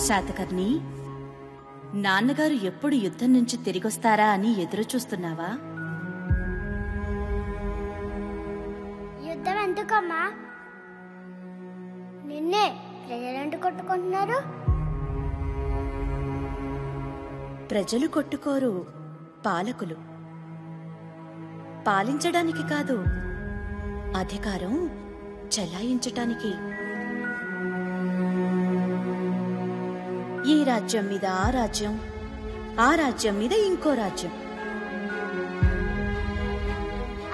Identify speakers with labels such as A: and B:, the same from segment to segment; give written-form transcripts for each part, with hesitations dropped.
A: శాతకర్ణి, నాన్నగారు ఎప్పుడు యుద్ధం నుంచి తిరిగొస్తారా అని ఎదురు చూస్తున్నావా?
B: యుద్ధం ఎందుకమ్మా? నిన్నే ప్రజలంటూ కొట్టుకుంటున్నారు.
A: ప్రజలు కొట్టుకోరు, పాలకులు. పాలించడానికి కాదు, అధికారం చెలాయించటానికి. ఈ రాజ్యం మీద ఆ రాజ్యం, ఆ రాజ్యం మీద ఇంకో రాజ్యం.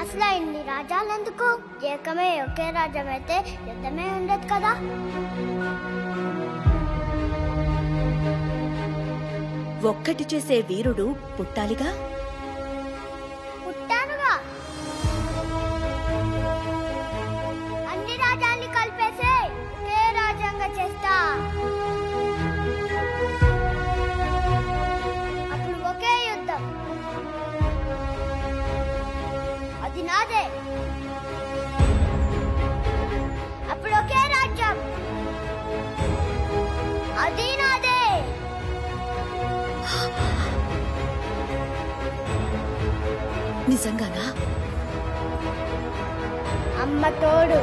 B: అసలు ఇన్ని రాజ్యాలెందుకు? ఏకమే ఒకే రాజ్యం అయితే యుద్ధమే ఉండదు కదా.
A: ఒక్కటి చేసే వీరుడు పుట్టాలిగా.
B: పుట్టానుగా. అన్ని రాజ్యాల్ని కలిపేసే ఒకే రాజ్యంగా చేస్తా. అప్పుడు ఒకే యుద్ధం, అది నాదే. అప్పుడు ఒకే రాజ్యం, అది నాదే.
A: నిజంగానా?
B: అమ్మ తోడు.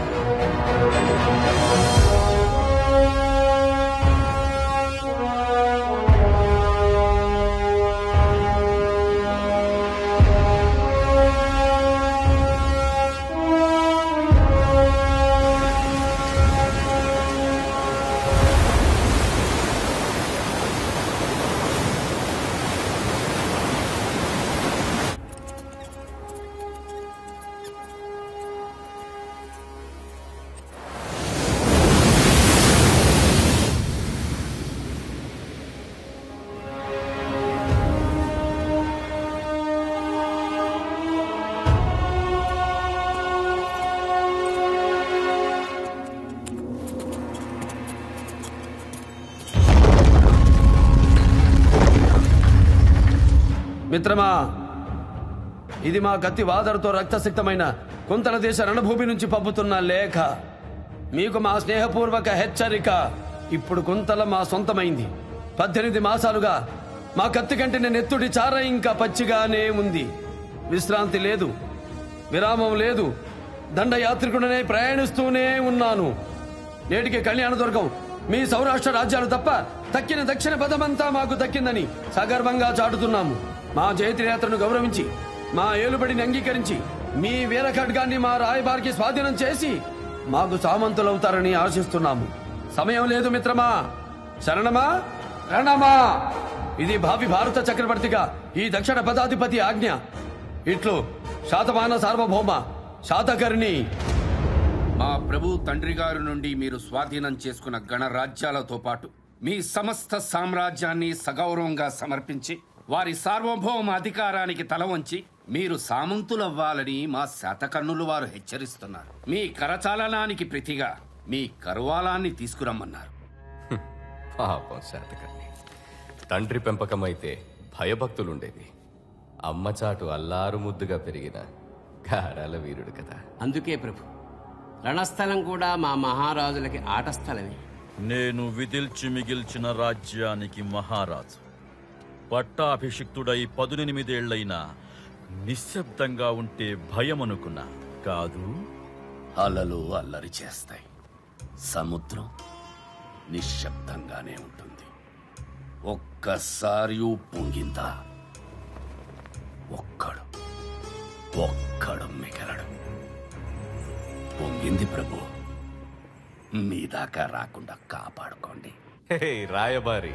C: మిత్రమా, ఇది మా కత్తి వాదరుతో రక్తసిక్తమైన కుంతల దేశ రణభూమి నుంచి పంపుతున్న లేఖ. మీకు మా స్నేహపూర్వక హెచ్చరిక. ఇప్పుడు కుంతల మా సొంతమైంది. 18 మాసాలుగా మా కత్తి కంటిన నెత్తుడి చార ఇంకా పచ్చిగానే ఉంది. విశ్రాంతి లేదు, విరామం లేదు. దండయాత్రికుడనే ప్రయాణిస్తూనే ఉన్నాను. నేటికి కళ్యాణదుర్గం, మీ సౌరాష్ట్ర రాజ్యాలు తప్ప తక్కిన దక్షిణ పదమంతా మాకు దక్కిందని సగర్వంగా చాటుతున్నాము. మా జైత్రయాత్రను గౌరవించి, మా ఏలుబడిని అంగీకరించి, మీ వీర ఖడ్గాన్ని మా రాయబారికి స్వాధీనం చేసి మాకు సామంతులవుతారని ఆశిస్తున్నాము. సమయం లేదు మిత్రమా. శరణమా, రణమా. ఇది భావి భారత చక్రవర్తిగా ఈ దక్షిణ పదాధిపతి ఆజ్ఞ. ఇట్లు శాతవాహన సార్వభౌమ శాతకర్ణి.
D: మా ప్రభు తండ్రి గారి నుండి మీరు స్వాధీనం చేసుకున్న గణరాజ్యాలతో పాటు మీ సమస్త సామ్రాజ్యాన్ని సగౌరవంగా సమర్పించి వారి సార్వభౌమ అధికారానికి తల వంచి మీరు సామంతులవ్వాలని మా శాతకర్ణులు వారు హెచ్చరిస్తున్నారు. మీ కరచాలనానికి ప్రతిగా మీ కరువాలాన్ని తీసుకురమ్మన్నారు.
E: పాపం శాతకర్ణి. తండ్రి పెంపకమైతే భయభక్తులుండేవి. అమ్మచాటు అల్లారు ముద్దుగా పెరిగిన గారాల వీరుడు కదా.
F: అందుకే ప్రభు, రణస్థలం కూడా మా మహారాజులకి ఆట స్థలమే.
G: నేను విదిల్చి మిగిల్చిన రాజ్యానికి మహారాజు. పట్టాభిషిక్తుడై 18 ఏళ్లైనా నిశ్శబ్దంగా ఉంటే భయమనుకున్నా కాదు.
D: అలలు అల్లరి చేస్తాయి, సముద్రం నిశ్శబ్దంగానే ఉంటుంది. ఒక్కసారి పొంగిందా ఒక్కడు మిగలడు. పొంగింది ప్రభు, మీ దాకా రాకుండా కాపాడుకోండి.
E: రాయబారి,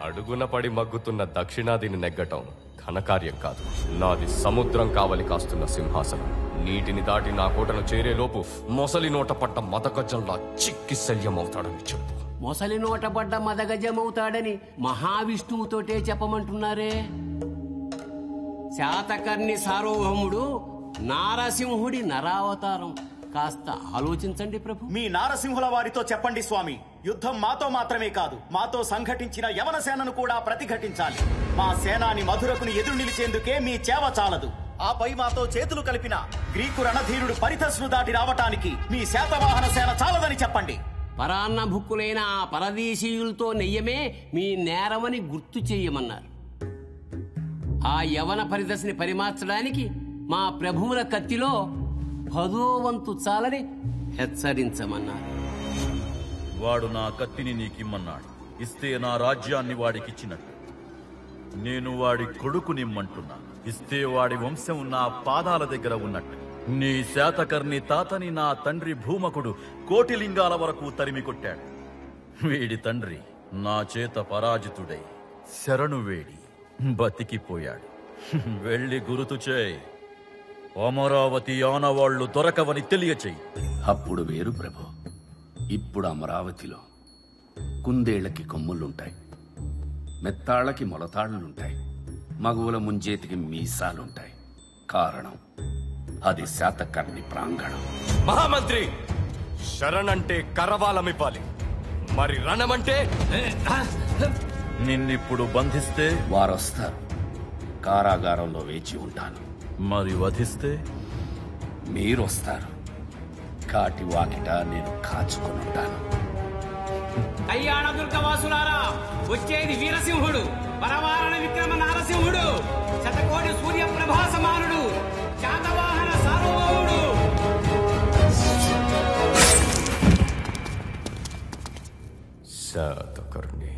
E: అడుగున పడి మగ్గుతున్న దక్షిణాదిని నెగ్గటం ఘనకార్యం కాదు. నాది సముద్రం కావలి కాస్తున్న సింహాసనం. నీటిని దాటి నా కోటను చేరేలోపు మొసలి నోట పడ్డ మదగజంలా చిక్కి శల్యమవుతాడని చెప్పు.
F: మొసలి నోట పడ్డ మదగజమవుతాడని మహావిష్ణువుతోటే చెప్పమంటున్నారే. శాతకర్ణి సార్వభౌముడు నారసింహుడి నరావతారం. కాస్త ఆలోచించండి ప్రభు.
H: మీ నారసింహుల వారితో చెప్పండి స్వామి, యుద్ధం మాతో మాత్రమే కాదు, మాతో సంఘటించిన యవన సేనను కూడా ప్రతిఘటించాలి. మా సేనాని మధురకుని ఎదురు నిలిచేందుకే మీ చేవ చాలదు. ఆపై మాతో చేతులు కలిపిన గ్రీకు రణధీరుడు పరిథస్ను దాటి రావటానికి మీ శాతవాహన సేన చాలదని చెప్పండి.
F: పరాన్న భుక్కులైన ఆ పరదేశీయులతో నెయ్యమే మీ నేరమని గుర్తు చెయ్యమన్నారు. ఆ యవన పరిదశని పరిమార్చడానికి మా ప్రభువుల కత్తిలో 10వ వంతు చాలని హెచ్చరించమన్నారు.
G: వాడు నా కత్తిని నీకిమ్మన్నాడు. ఇస్తే నా రాజ్యాన్ని వాడికిచ్చినట్టు. నేను వాడి కొడుకునిమ్మంటున్నా. ఇస్తే వాడి వంశం నా పాదాల దగ్గర ఉన్నట్టు. నీ శాతకర్ణి తాతని నా తండ్రి భూమకుడు కోటిలింగాల వరకు తరిమి కొట్టాడు. వీడి తండ్రి నా చేత పరాజితుడై శరణు వేడి బతికిపోయాడు. వెళ్ళి గురుతు చేయి. అమరావతి ఆనవాళ్లు దొరకవని తెలియచేయి.
D: అప్పుడు వేరు ప్రభు. ఇప్పుడు అమరావతిలో కుందేళ్లకి కొమ్ములుంటాయి, మెత్తాళ్లకి మొలతాళ్లుంటాయి, మగువుల ముంజేతికి మీసాలుంటాయి. కారణం అది శాతకర్ణి ప్రాంగణం.
E: మహామంత్రి, శరణంటే కరవాలమివ్వాలి, మరి రణమంటే
G: నిన్నిప్పుడు బంధిస్తే
D: వారొస్తారు. కారాగారంలో వేచి ఉంటాను.
G: మరి వధిస్తే
D: మీరొస్తారు. కాటి వాకిట నేను కాచుకొని ఉంటాను.
F: కళ్యాణ దుర్గవాసులారా, వచ్చేది వీరసింహుడు, పరవారణ విక్రమ నారసింహుడు, శతకోటి సూర్యప్రభా సమానుడు, శాతవాహన సార్వభౌముడు.
E: శాతకర్ణి.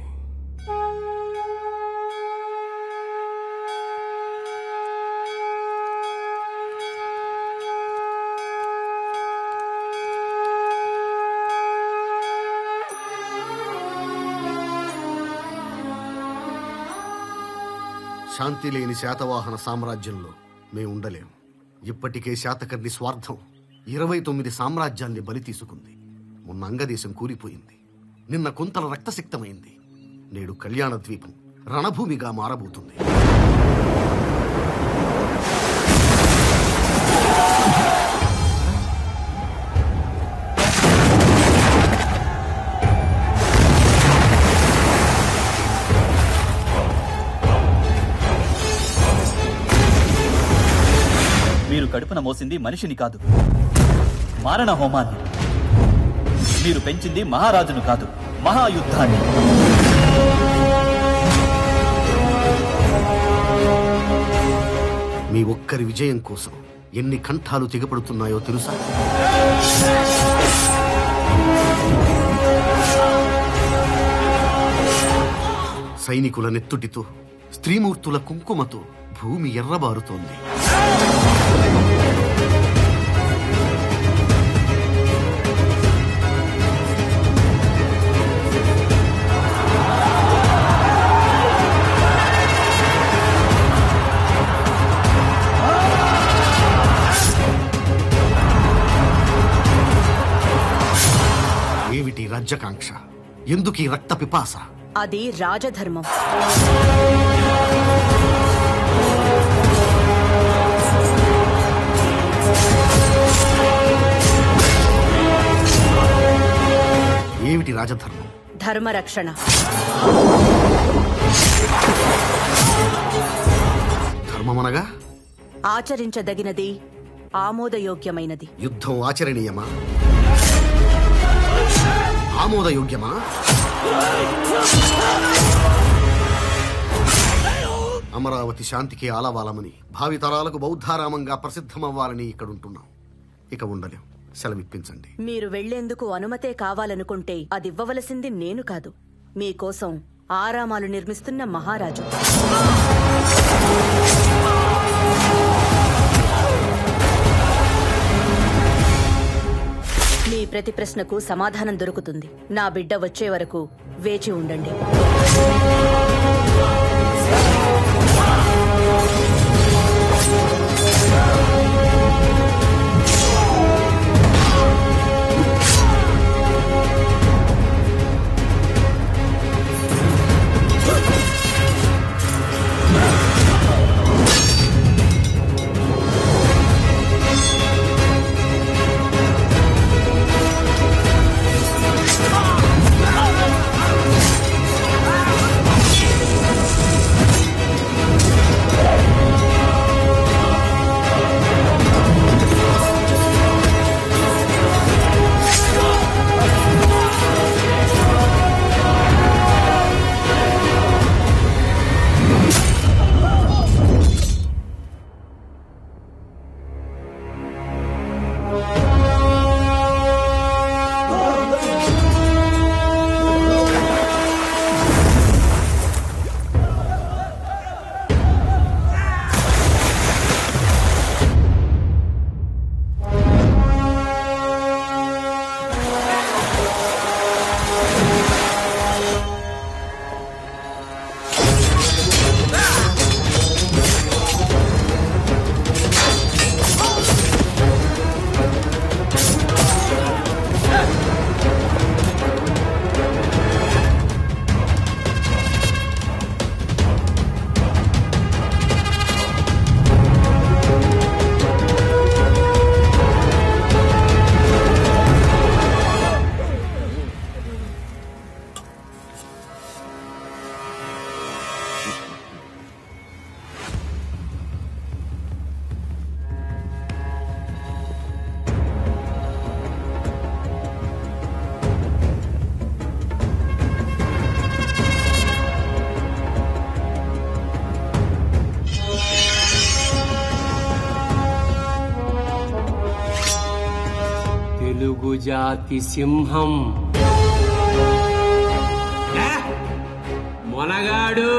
I: శాంతి లేని శాతవాహన సామ్రాజ్యంలో మేము ఉండలేం. ఇప్పటికే శాతకర్ణి స్వార్థం 29 సామ్రాజ్యాల్ని బలి తీసుకుంది. మొన్న అంగదేశం కూలిపోయింది. నిన్న కుంతల రక్తసిక్తమైంది. నేడు కళ్యాణ ద్వీపం రణభూమిగా మారబోతుంది.
J: మీరు కడుపున మోసింది మనిషిని కాదు, మారణ హోమాన్ని. మీరు పెంచింది మహారాజును కాదు, మహాయుద్ధాన్ని.
I: మీ ఒక్కరి విజయం కోసం ఎన్ని కంఠాలు తెగపడుతున్నాయో తెలుసా? సైనికుల నెత్తుటితో, స్త్రీమూర్తుల కుంకుమతో భూమి ఎర్రబారుతోంది. ఏమిటి రాజ్యకాంక్ష? ఎందుకీ రక్త పిపాస?
A: అది రాజధర్మం.
I: ఏమిటి రాజధర్మం?
A: ధర్మరక్షణ.
I: ధర్మమనగా
A: ఆచరించదగినది, ఆమోదయోగ్యమైనది.
I: యుద్ధం ఆచరణీయమా? ఆమోదయోగ్యమా? అమరావతి శాంతికి ఆలవాలమని, భావితరాలకు బౌద్ధారామంగా ప్రసిద్ధమవ్వాలని ఇక్కడుంటున్నాం. ఇక ఉండలేం. సెలవిప్పించండి.
A: మీరు వెళ్లేందుకు అనుమతే కావాలనుకుంటే అదివ్వవలసింది నేను కాదు, మీకోసం ఆరామాలు నిర్మిస్తున్న మహారాజు. మీ ప్రతి ప్రశ్నకు సమాధానం దొరుకుతుంది. నా బిడ్డ వచ్చే వరకు వేచి ఉండండి.
F: ఆదిజాతి సింహం మొనగాడు.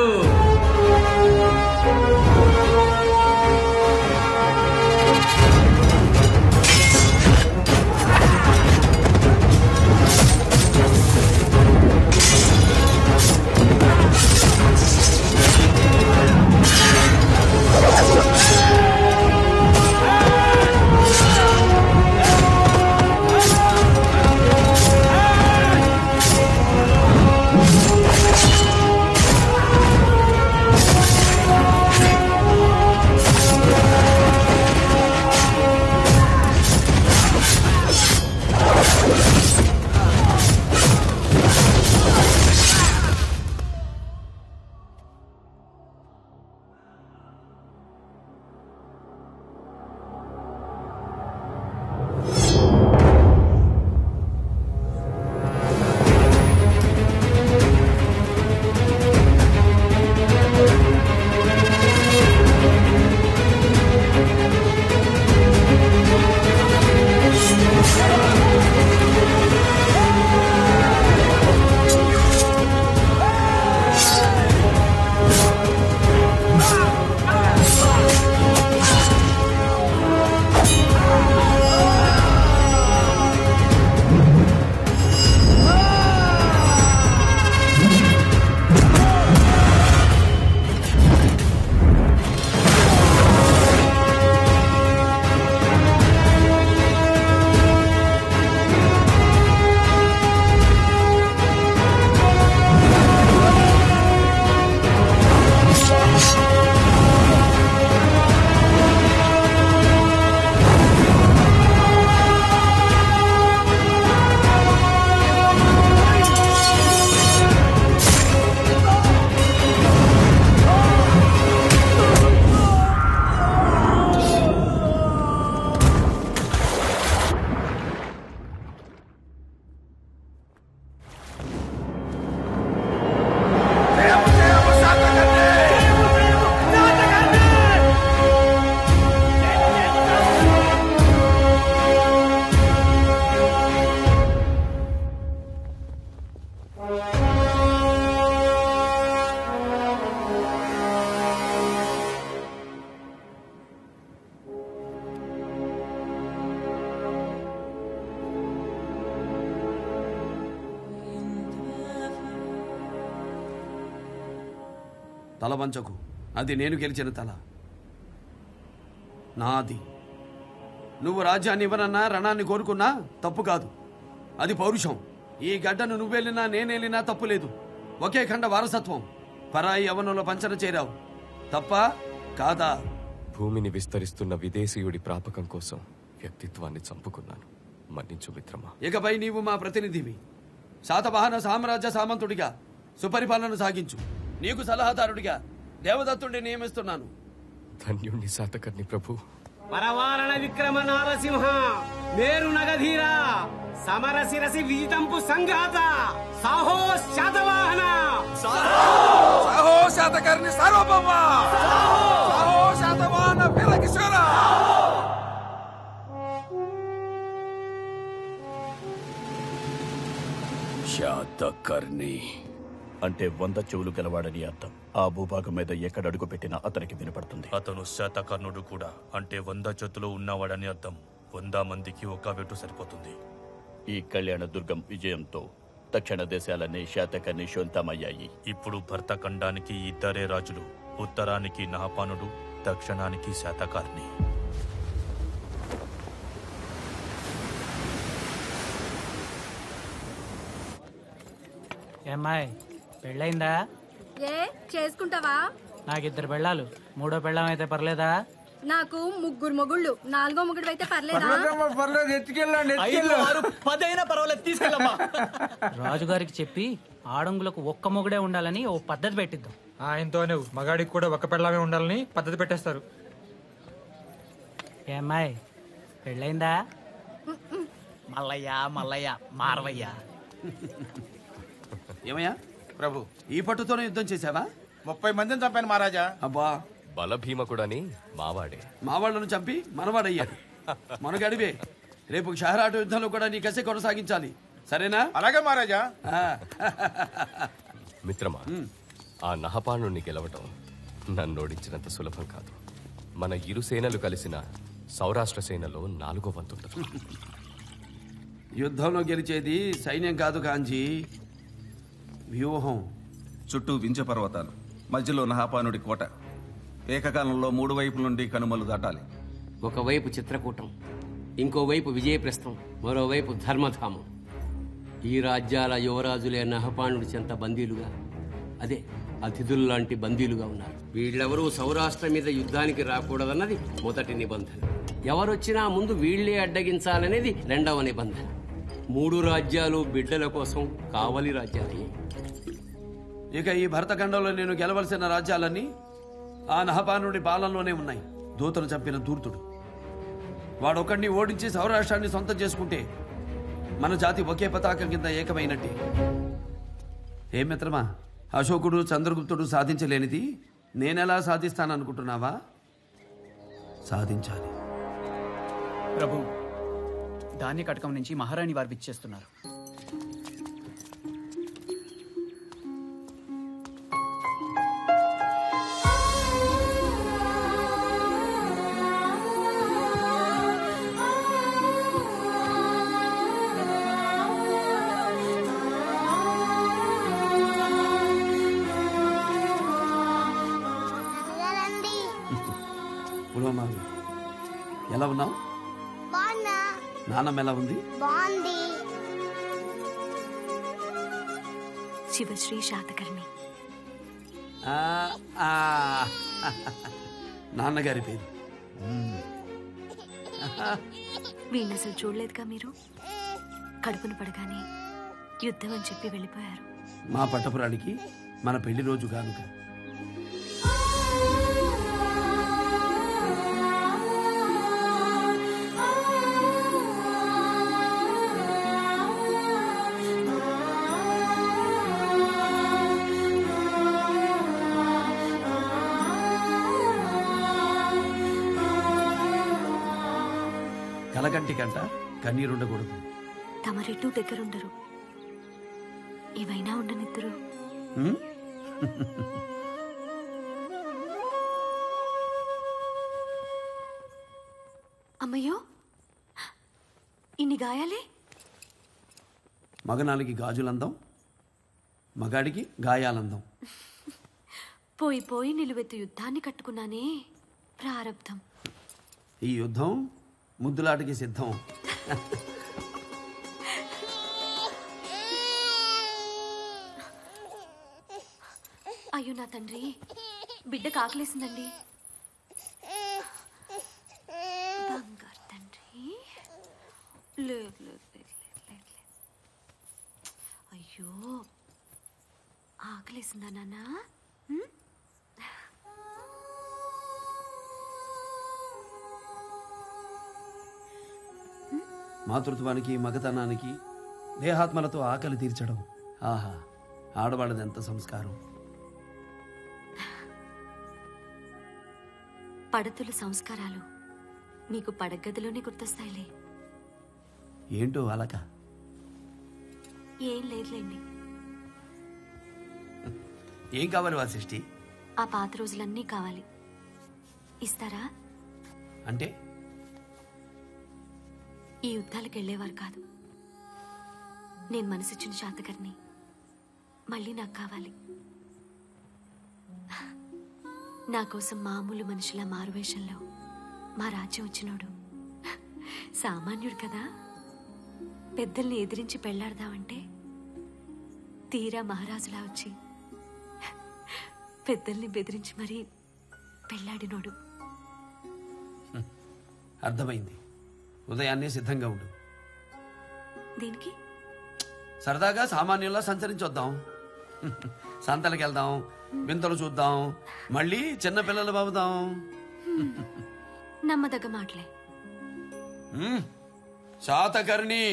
C: తల వంచకు, అది నేను గెలిచిన తల, నాది. నువ్వు రాజ్యాన్ని ఇవ్వనన్నా, రణాన్ని కోరుకున్నా తప్పు కాదు, అది పౌరుషం. ఈ గడ్డను నువ్వెళ్ళినా నేనెళ్ళినా తప్పు లేదు. ఒకే ఖండ వారసత్వం. పరాయి యవనంలో పంచన చేరావు, తప్ప కాదా?
E: భూమిని విస్తరిస్తున్న విదేశీయుడి ప్రాపకం కోసం వ్యక్తిత్వాన్ని చంపుకున్నాను. మన్నించు మిత్రమా.
C: ఇకపై నీవు మా ప్రతినిధివి. శాతవాహన సామ్రాజ్య సామంతుడిగా సుపరిపాలన సాగించు. నీకు సలహాదారుడిగా దేవదత్తుడిని నియమిస్తున్నాను.
E: ధన్యుణ్ణి శాతకర్ణి ప్రభు.
F: పరవారణ విక్రమ నారసింహ మేరు నగధీర సమర శిరసి విజితంపు సంఘాత సాహో శాతవాహన
D: సాహో శాతకర్ణి సార్వభౌమ సాహో శాతవాహన వీరకిశోర.
K: శాతకర్ణి
L: అంటే 100 చెవులు గలవాడని అర్థం. ఆ భూభాగం మీద ఎక్కడ అడుగు పెట్టినా అతనికి వినపడుతుంది.
M: అతను శాతకర్ణుడు కూడా, అంటే 100 చేతులు ఉన్నవాడని అర్థం. 100 మందికి ఒక వెటు సరిపోతుంది.
L: ఈ కళ్యాణ దుర్గం విజయంతో దక్షిణ దేశాలన్నీ శాతకర్ణి సొంతమయ్యాయి.
M: ఇప్పుడు భర్తఖండానికి 2 రాజులు. ఉత్తరానికి నహపానుడు, దక్షిణానికి శాతకర్ణి.
N: ఏమ్మాయ్, పెళ్ళైందా?
O: ఏ చేసుకుంటావా?
N: నాకు 2 పెళ్ళాలు, 3వ పెళ్ళం అయితే పర్లేదా?
O: నాకు 3 మొగుళ్ళు, 4వ మొగుడు అయితే పర్లేదా?
N: రాజుగారికి చెప్పి ఆడంగులకు 1 మొగుడే ఉండాలని ఓ పద్ధతి పెట్టిద్దాం.
P: ఆయనతోనే మగాడికి కూడా 1 పెళ్ళామే ఉండాలని పద్ధతి పెట్టేస్తారు.
N: ఏమ్మాయ్, పెళ్ళైందా?
J: మల్లయ్య మల్లయ్య మారవయ్య.
C: ఏమయ్యా ప్రభు, ఈ పట్టుతోనే యుద్ధం చేశావా?
H: 30 మందిని చంపాను మహారాజా.
C: అబ్బా,
E: బలభీమకుడని మావాడే.
C: మావాళ్లను చంపి మనవాడయ్యాడు. మనగడివే రేపు షహరాటు యుద్ధంలో కూడా నీ కసి కొనసాగించాలి, సరేనా?
Q: అలాగే మహారాజా.
E: మిత్రమా, ఆ నహపానుడిని గెలవటం నన్ను ఓడించినంత సులభం కాదు. మన ఇరు సేనలు కలిసిన సౌరాష్ట్ర సేనలో 4వ వంతుంటుంది.
C: యుద్ధంలో గెలిచేది సైన్యం కాదు కాంజీ, వ్యూహం.
R: చుట్టూ వింధ్య పర్వతాలు, మధ్యలో నహాపానుడి కోట. ఏకకాలంలో 3 వైపుల నుండి కనుమలు దాటాలి.
F: ఒకవైపు చిత్రకూటం, ఇంకోవైపు విజయప్రస్థం, మరోవైపు ధర్మధామం. ఈ రాజ్యాల యువరాజులే నహపానుడి చెంత బందీలుగా, అదే అతిథుల్లాంటి బందీలుగా ఉన్నారు. వీళ్ళెవరూ సౌరాష్ట్ర మీద యుద్ధానికి రాకూడదన్నది మొదటి నిబంధన. ఎవరొచ్చినా ముందు వీళ్లే అడ్డగించాలనేది 2వ నిబంధన. 3 రాజ్యాలు బిడ్డల కోసం కావలి రాజ్యాలే.
C: ఇక ఈ భరతఖండంలో నేను గెలవలసిన రాజ్యాలన్నీ ఆ నహపానుడి పాలనలోనే ఉన్నాయి. దూతను చంపిన దూర్తుడు వాడొక్కడిని ఓడించి సౌరాష్ట్రాన్ని సొంతం చేసుకుంటే మన జాతి ఒకే పతాకం కింద ఏకమైనట్టే. ఏ మిత్రమా, అశోకుడు చంద్రగుప్తుడు సాధించలేనిది నేనెలా సాధిస్తాననుకుంటున్నావా? సాధించాలి.
J: ప్రభు, ధాన్య కటకం నుంచి మహారాణి వారు విచ్చేస్తున్నారు.
C: పులోమావి, ఎలా ఉన్నావు? నాన్నమ్మ ఎలా ఉంది?
S: శివశ్రీ శాతకర్ణి.
C: నాన్నగారి పేరు.
S: వీణ్ అసలు చూడలేదుగా మీరు? కడుపును పడగానే యుద్ధం అని చెప్పి వెళ్ళిపోయారు.
C: మా పట్టపురానికి మన పెళ్లి రోజు కానుక. కలగంటి కంట కన్నీరుండకూడదు.
S: తమరెట్టు దగ్గరుండరు, ఏవైనా ఉండనిద్దరు. అమ్మయ్యో, ఇన్ని గాయాలే?
C: మగనానికి గాజులందం, మగాడికి గాయాలందం.
S: పోయి పోయి నిలువెత్తు యుద్ధాన్ని కట్టుకున్నానే, ప్రారబ్ధం.
C: ఈ యుద్ధం ముద్దులాటకి సిద్ధం.
S: అయ్యో నా తండ్రి, బిడ్డ కాకలేసిందండి. బంగారు తండ్రి, లేదు లేదు లేదు లేదు. అయ్యో, ఆకలేసిందా నాన్న?
C: మాతృత్వానికి, మగతనానికి, దేహాత్మలతో ఆకలి తీర్చడం, ఆహా, ఆడవాళ్ళది ఎంత సంస్కారం.
S: పడతుల సంస్కారాలు మీకు పడగదిలోనే గుర్తొస్తాయిలే.
C: ఏంటో అలక?
S: ఏం లేదులేండి.
C: ఏం కావాలి వాసిష్ఠి?
S: ఆ పాత రోజులన్నీ కావాలి. ఇస్తారా?
C: అంటే
S: ఈ యుద్ధాలకు వెళ్ళేవారు కాదు. నేను మనసిచ్చిన శాతకర్ణి మళ్ళీ నాకు కావాలి. నా కోసం మామూలు మనిషిలా మారువేషంలో మా రాజ్యం వచ్చినోడు సామాన్యుడు కదా. పెద్దల్ని ఎదిరించి పెళ్లాడదామంటే తీరా మహారాజులా వచ్చి పెద్దల్ని బెదిరించి మరీ పెళ్లాడినోడు.
C: అర్థమైంది. ఉదయాన్నే సిద్ధంగా ఉండు.
S: దీనికి
C: సరదాగా సామాన్యుల్లా సంచరించొద్దాం. సంతలకు వెళ్దాం, వింతలు చూద్దాం, మళ్ళీ చిన్నపిల్లలు బాబుదాం.
S: నమ్మదగ్గ మాటలే.
C: శాతకర్ణి,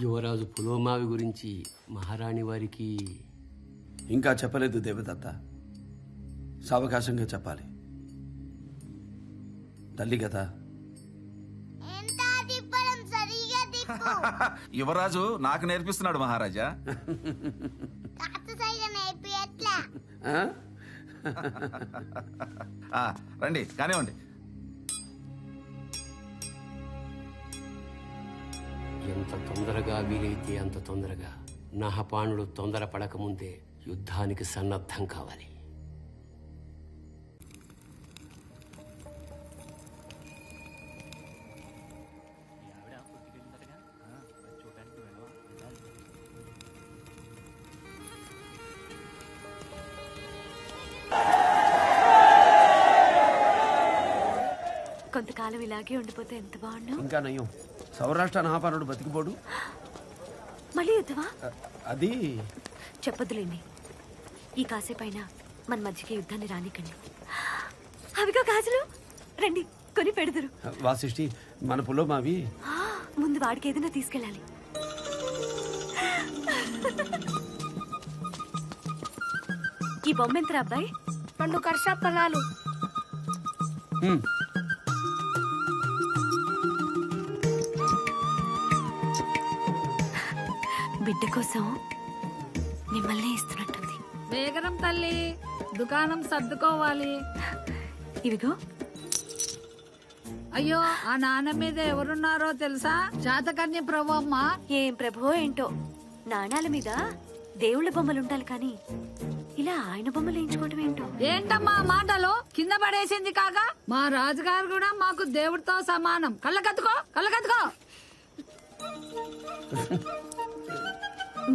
F: యువరాజు పులోమావి గురించి మహారాణి వారికి
C: ఇంకా చెప్పలేదు దేవదత్త. సావకాశంగా చెప్పాలి. తల్లి కదా.
R: యువరాజు నాకు నేర్పిస్తున్నాడు మహారాజా. రండి కానివ్వండి.
F: ఎంత తొందరగా వీలైతే అంత తొందరగా నహపాణుడు తొందరపడకముందే యుద్ధానికి సన్నద్ధం కావాలి.
S: కొంతకాలం ఇలాగే ఉండిపోతే ఎంత బాగుండు.
C: ఇంకా నయ్యం, సౌరాష్ట్ర నహాపానుడు బతికిపోడు.
S: మళ్ళీ యుద్ధమా?
C: అది
S: చెప్పొద్దులేండి. ఈ కాసేపైనా మన మధ్యకి యుద్ధాన్ని రానికండి. అవిగా గాజులు రండి కొని పెడదురు.
C: వాసిష్ఠి, మన పులోమావి
S: ముందు వాడికి ఏదైనా తీసుకెళ్ళాలి. ఈ బొమ్మ ఎంతరా అబ్బాయి?
B: 2 కర్షాపనాలు.
S: బిడ్డ కోసం మిమ్మల్ని ఇస్తున్నట్టుంది.
O: వేగరం తల్లి, దుకాణం సర్దుకోవాలి.
S: ఇవిగో.
O: అయ్యో, ఆ నాన్న మీద ఎవరున్నారో తెలుసా? శాతకర్ణి ప్రభు అమ్మ.
S: ఏం ప్రభువో ఏంటో, నాణాల మీద దేవుళ్ళ బొమ్మలు ఉండాలి కానీ ఇలా ఆయన బొమ్మలు వేయించుకోవటం ఏంటో.
O: ఏంటమ్మా మాటలు? కింద పడేసింది కాక మా రాజుగారు కూడా మాకు దేవుడితో సమానం. కళ్ళకత్తుకో, కళ్ళకత్తుకో.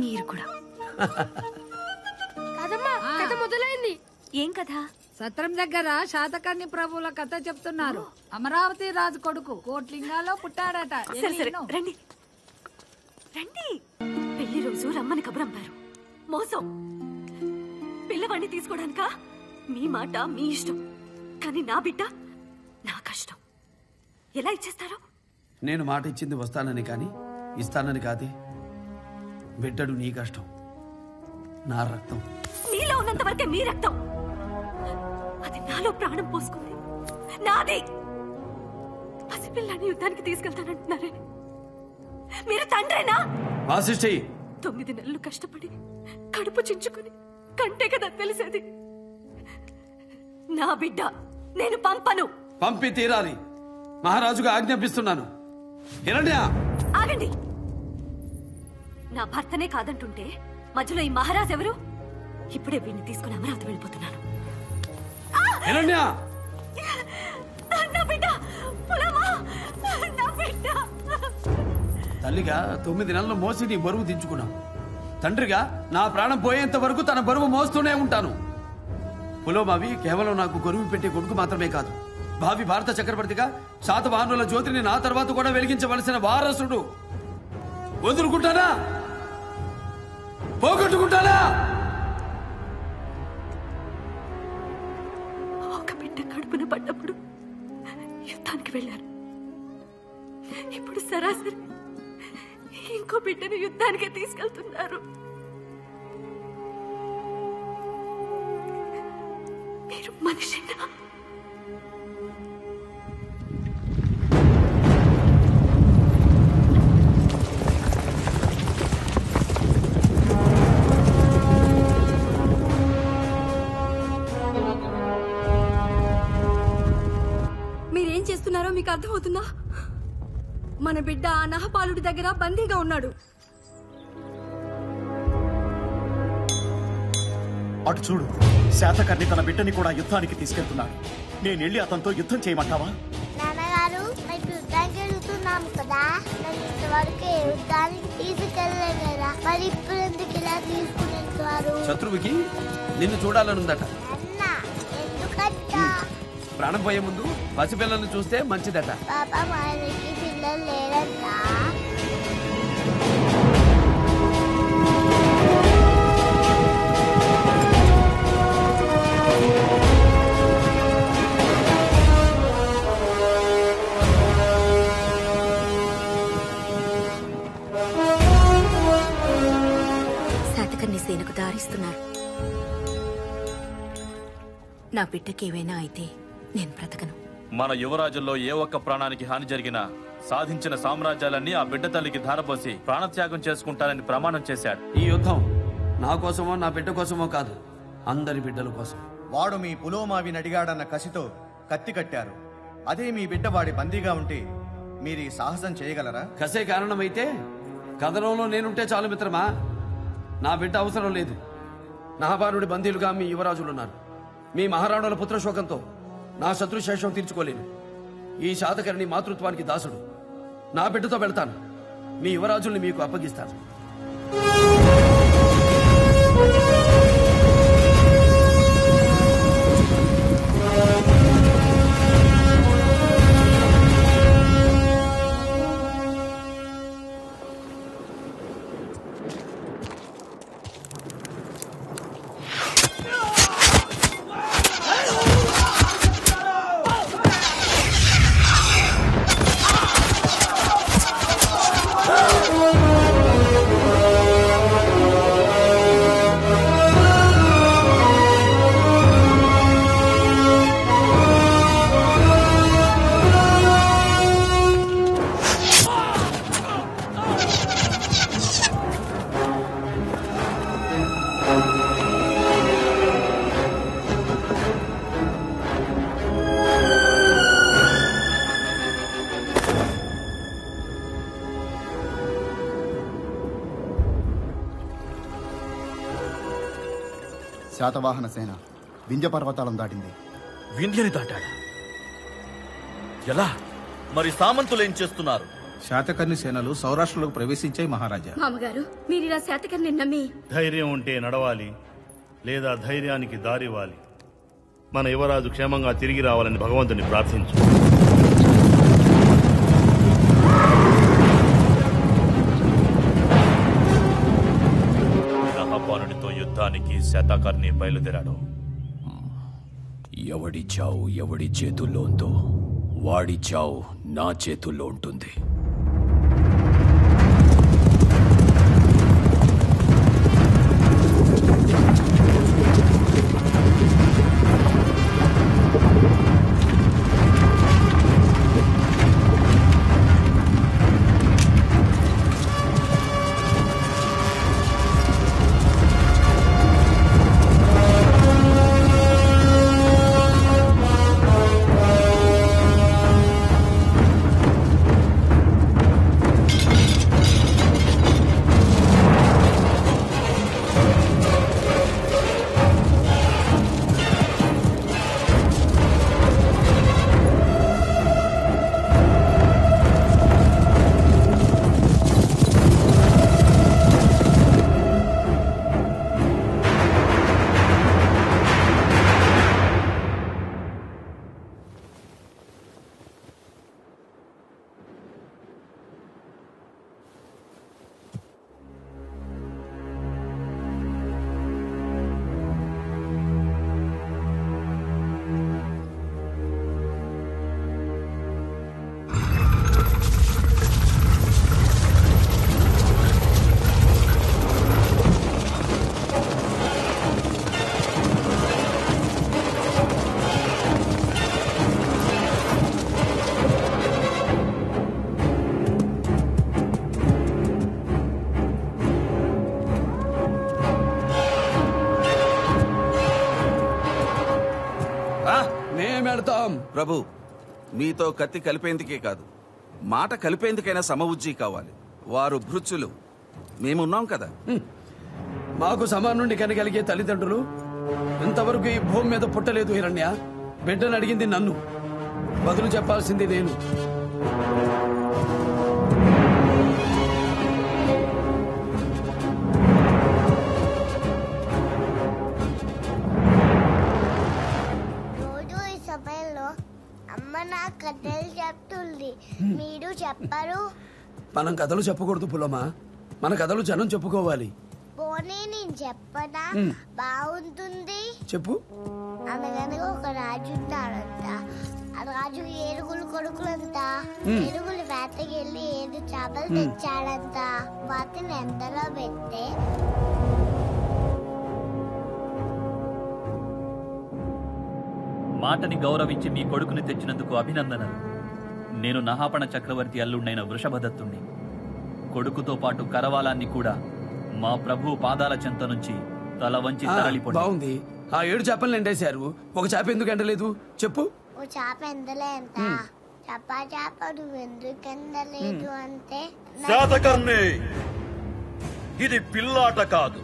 S: మీరు కూడా.
O: కథ మొదలైంది.
S: ఏం కథ?
O: సత్రం దగ్గర శాతకర్ణి ప్రభువుల కథ చెప్తున్నారు. అమరావతి రాజు కొడుకు కోట్లింగాలో పుట్టాడట.
S: సరే సరే రండి రండి. పెళ్లి రోజు రమ్మని కబురంపారు. మోసం. పిల్లవాడిని తీసుకోవడానికా? మీ మాట మీ ఇష్టం, కానీ నా బిడ్డ నా కష్టం. ఎలా ఇచ్చేస్తారు?
C: నేను మాట ఇచ్చింది వస్తానని కానీ ఇస్తానని కాదే. బిడ్డడు నీ కష్టం, నా రక్తం.
S: నీలో ఉన్నంత వరకే మీ రక్తం. అది నాలో ప్రాణం పోసుకుంది, నాది. పసిపిల్లాన్ని యుద్ధానికి తీసుకెళ్తానంటున్నారే, మీరు తండ్రేనా?
C: వాసిష్ఠి,
S: 9 నెలలు కష్టపడి కడుపు చించుకుని కంటే కదా తెలిసేది. నా బిడ్డ నేను పంపను.
C: పంపి తీరాలి. మహారాజుగా ఆజ్ఞాపిస్తున్నాను.
S: ఆగండి. నా భర్తనే కాదంటుంటే మధ్యలో ఈ మహారాజు ఎవరు? ఇప్పుడే వీడిని తీసుకుని అమరావతి వెళ్ళిపోతున్నాను. నా బిడ్డ, పులమా, నా బిడ్డ.
C: తల్లిగా 9 నెలలు మోసి నీ బరువు దించుకున్నావు. తండ్రిగా నా ప్రాణం పోయేంత వరకు తన బరువు మోస్తూనే ఉంటాను. పులోమావి కేవలం నాకు గొరువు పెట్టే కొడుకు మాత్రమే కాదు, భావి భారత చక్రవర్తిగా శాతవాహనుల జ్యోతిని నా తర్వాత కూడా వెలిగించవలసిన వారసుడు. వదులుకుంటానా? పోగొట్టుకుంటానా?
S: ఒక బిడ్డ కడుపున పడ్డప్పుడు యుద్ధానికి వెళ్ళారు. ఇప్పుడు సరాసరి ఇంకో బిడ్డను యుద్ధానికి తీసుకెళ్తున్నారు. మీరు మనిషినా?
O: మీరేం చేస్తున్నారో మీకు అర్థమవుతుందా? మన బిడ్డ ఆ నహపాలుడి దగ్గర బందీగా ఉన్నాడు.
H: అటు చూడు, శాతకర్ణి తన బిడ్డని కూడా యుద్ధానికి తీసుకెళ్తున్నాడు. నేను వెళ్ళి అతనితో యుద్ధం చేయమంటావా?
B: నాన్నగారు, మేము యుద్ధానికి వెళ్తున్నాము కదా, నన్ను ఇంతవరకు యుద్ధానికి తీసుకెళ్ళలేదు కదా, మరి ఇప్పుడు ఎందుకు ఇలా తీసుకుని వెళ్తున్నారు?
C: శత్రువుకి నిన్ను చూడాలనుందట.
B: ఎందుకంటా?
C: ప్రాణం పోయే ముందు పసిపిల్లల్ని చూస్తే మంచిదట.
B: పాప మనకి పిల్లలు లేరంట.
S: శాతకర్ణి సేనకు దారిస్తున్నారు.
A: నా బిడ్డకి ఏమైనా అయితే నేను బ్రతకను.
L: మన యువరాజుల్లో ఏ ఒక్క ప్రాణానికి హాని జరిగినా సాధించిన సామ్రాజ్యాలన్నీ ఆ బిడ్డ తల్లికి ధారపోసి ప్రాణత్యాగం చేసుకుంటారని ప్రమాణం చేశాడు.
C: ఈ యుద్ధం నా కోసమో నా బిడ్డ కోసమో కాదు, అందరి బిడ్డల కోసం.
Q: వాడు మీ పులోమావిని అడిగాడన్న కసితో కత్తి కట్టారు. అదే మీ బిడ్డ వాడి బందీగా ఉంటే మీరు ఈ సాహసం చేయగలరా?
C: కసే కారణమైతే కథనంలో నేనుంటే చాలు మిత్రమా. నా బిడ్డ అవసరం లేదు. నహపానుడి బందీలుగా మీ యువరాజులున్నారు. మీ మహారాణుల పుత్రశోకంతో నా శత్రుశేషం తీర్చుకోలేను. ఈ శాతకర్ణి మాతృత్వానికి దాసుడు. నా బిడ్డతో వెళ్తాను. మీ యువరాజుల్ని మీకు అప్పగిస్తాను.
Q: శాతవాహన సేన వింధ్య పర్వతాలను దాటింది.
G: వింధ్యని దాటాడా? ఎలా? మరి సామంతులు ఏం చేస్తున్నారు?
R: శాతకర్ణి సేనలు సౌరాష్ట్రలోకి ప్రవేశించాయి మహారాజా.
S: మామగారు మీరు ఇలా శాతకర్ణి నమ్మి
T: ధైర్యం ఉంటే నడవాలి, లేదా ధైర్యానికి దారివ్వాలి. మన యువరాజు క్షేమంగా తిరిగి రావాలని భగవంతుని ప్రార్థించు.
M: నహపానుడితో యుద్ధానికి శాతకర్ణి బయలుదేరాడు.
K: ఎవడి చావు ఎవడి చేతుల్లో ఉందో వాడి చావు నా చేతుల్లో ఉంటుంది.
R: ప్రభు, మీతో కత్తి కలిపేందుకే కాదు, మాట కలిపేందుకైనా సమవుజ్జీ కావాలి. వారు భృత్యులు, మేమున్నాం కదా.
C: మాకు సమానుండి కనగలిగే తల్లిదండ్రులు ఇంతవరకు ఈ భూమి మీద పుట్టలేదు. హిరణ్య, బిడ్డను అడిగింది నన్ను, బదులు చెప్పాల్సింది నేను.
B: కథలు చెప్తుంది, మీరు చెప్పరు.
C: మనం కథలు చెప్పకూడదు పులమా, మన కథలు జనం చెప్పుకోవాలి.
B: పోనీ నేను చెప్పనా? బాగుంటుంది.
C: చెప్పు.
B: అనగనగా ఒక రాజు ఉంటాడంట. ఆ రాజు ఏరుగులు కొడుకులంట. ఏరుగులు వేటకెళ్ళి 7 చేపలు తెచ్చాడంట. వాటిని ఎండలో పెడితే
L: మాటని గౌరవించి మీ కొడుకుని తెచ్చినందుకు అభినందనలు. నేను నహాపణ చక్రవర్తి అల్లుడైన వృషభదత్తుణ్ణి. కొడుకుతో పాటు కరవాలాన్ని కూడా మా ప్రభు పాదాల చెంత నుంచి తల వంచి తరలిపోయి.
C: బాగుంది. ఆ 7 చేపలు ఎండేశారు, ఒక చేప ఎందుకు ఎండలేదు చెప్పు.
B: ఓ చేప ఎండలే ఎంత చేప నువ్వు ఎందుకు ఎండలేదు అంటే
G: శాతకర్ణి, ఇది పిల్లాట కాదు,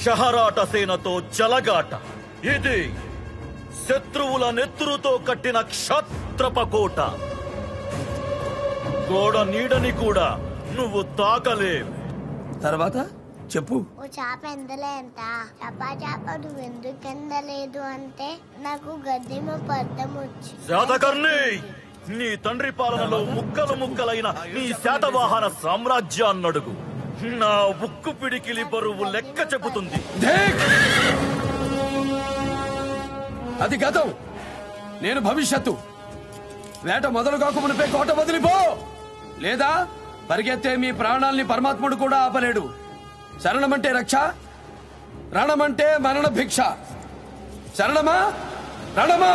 G: షహరాట సేనతో జలగాట. ఇది శత్రువుల నెత్తురుతో కట్టిన క్షత్రపకోట. గోడ నీడని కూడా నువ్వు తాకలేవు.
C: తర్వాత చెప్పు.
B: ఓ చేప ఎండలే ఎంత చేప నువ్వు ఎందుకు ఎండలేదు అంటే నాకు గద్దెమ పడ్డం వచ్చి.
G: శాతకర్ణి, నీ తండ్రి పాలనలో ముక్కలు ముక్కలైన నీ శాతవాహన సామ్రాజ్యాన్నడుగు. నా ఉక్కు పిడికిలి బరువు లెక్క చెబుతుంది.
C: అది గతం, నేను భవిష్యత్తు. వేట మొదలు కాకమునిపై కోట వదిలిపో, లేదా పరిగెత్తే మీ ప్రాణాల్ని పరమాత్ముడు కూడా ఆపలేడు. శరణమంటే రక్ష, రణమంటే మరణ భిక్ష. శరణమా రణమా.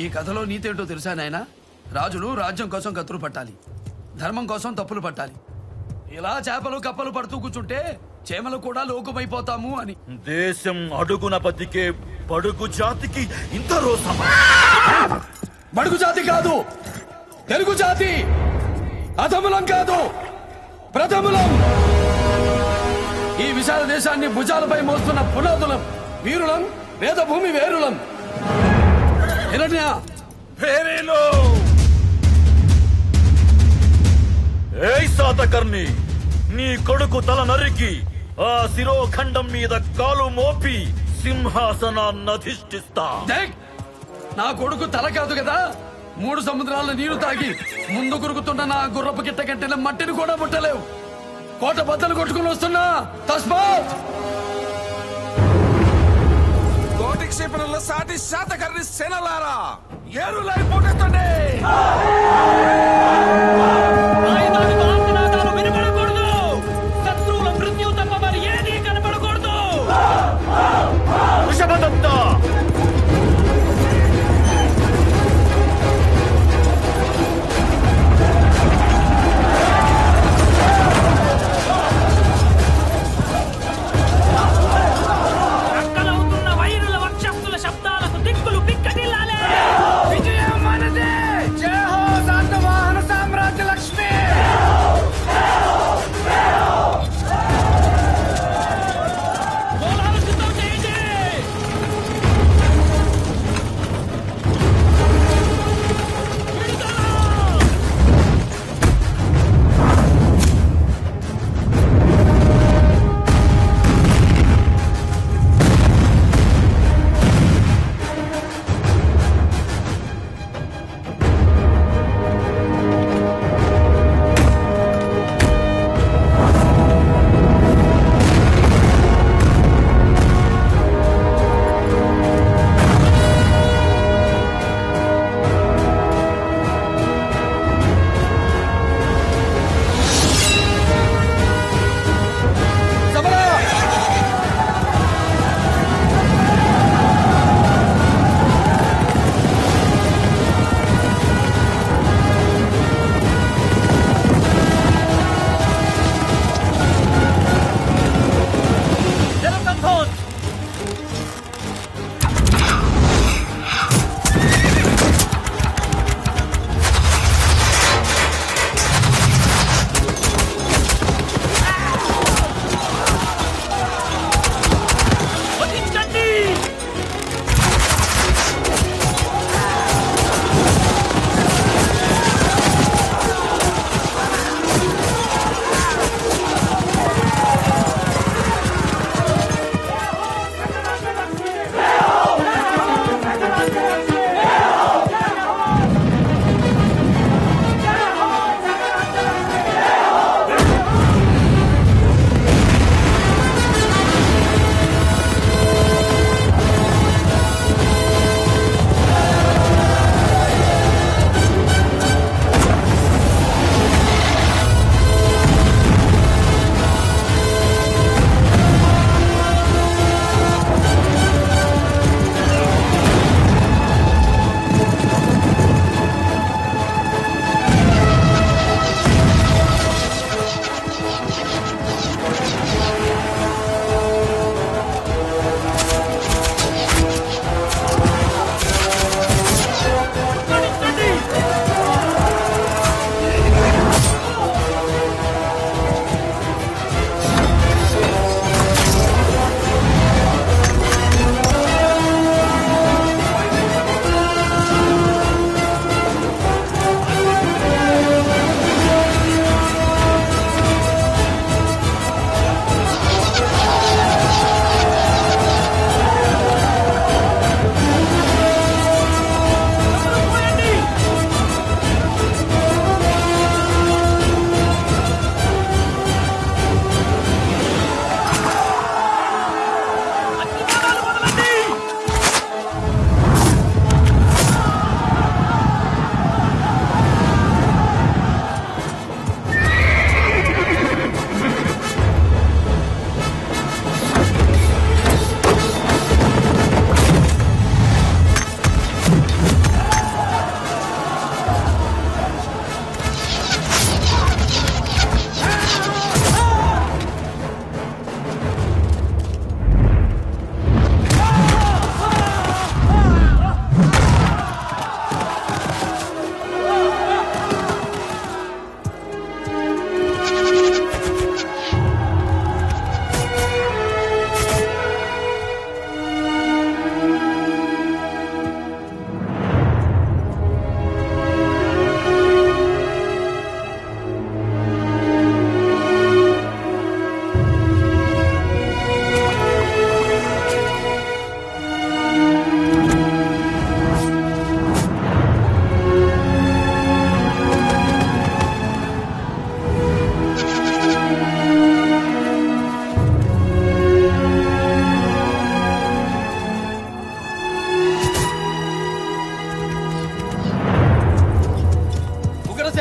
C: ఈ కథలో నీతేంటో తెలుసా నాయనా? రాజులు రాజ్యం కోసం కత్తులు పట్టాలి, ధర్మం కోసం తప్పులు పట్టాలి. ఇలా చేపలు కప్పలు పడుతూ కూర్చుంటే చేమలు కూడా లోకమైపోతాము అని.
G: దేశం అడుగున బతికే బడుగు జాతికి ఇంత రోసమా?
C: బడుగు జాతి కాదు, తెలుగు జాతి. అధములం కాదు, ప్రథములం. ఈ విశాల దేశాన్ని భుజాలపై మోస్తున్న పునాదులం, వీరులం, వేదభూమి వేరులం. హిరణ్య
G: వేరేలో. ఏయ్ శాతకర్ణి, నీ కొడుకు తల నరికి ఆ శిరోఖండం మీద కాలు మోపి సింహాసనాన్ని అధిష్ఠిస్తా.
C: నా కొడుకు తల కాదు కదా, 3 సముద్రాల నీరు తాగి ముందు కురుకుతున్న నా గుర్రపు గిట్ట కట్టిన మట్టిని కూడా ముట్టలేవు. కోట బద్దలు కొట్టుకుని వస్తున్నా. తస్మాత్
U: కోటి క్షిపణుల సాటి శాతకర్ణి సేనలారా, ఏరులై పోటెత్తండి.
N: వినపడకూడదు. శత్రువుల మృత్యు తప్ప మరి ఏది కనపడకూడదు.
G: వృషభదత్త,
N: అక్కలవుతున్న వైరుల వక్షస్థుల శబ్దాలకు దిక్కులు పిక్కటిల్లాలే. విజయం మనదే. జై హో.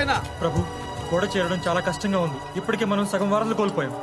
C: సేన.
P: ప్రభు, గోడ చేరడం చాలా కష్టంగా ఉంది. ఇప్పటికే మనం సగం వారాలు కోల్పోయాం.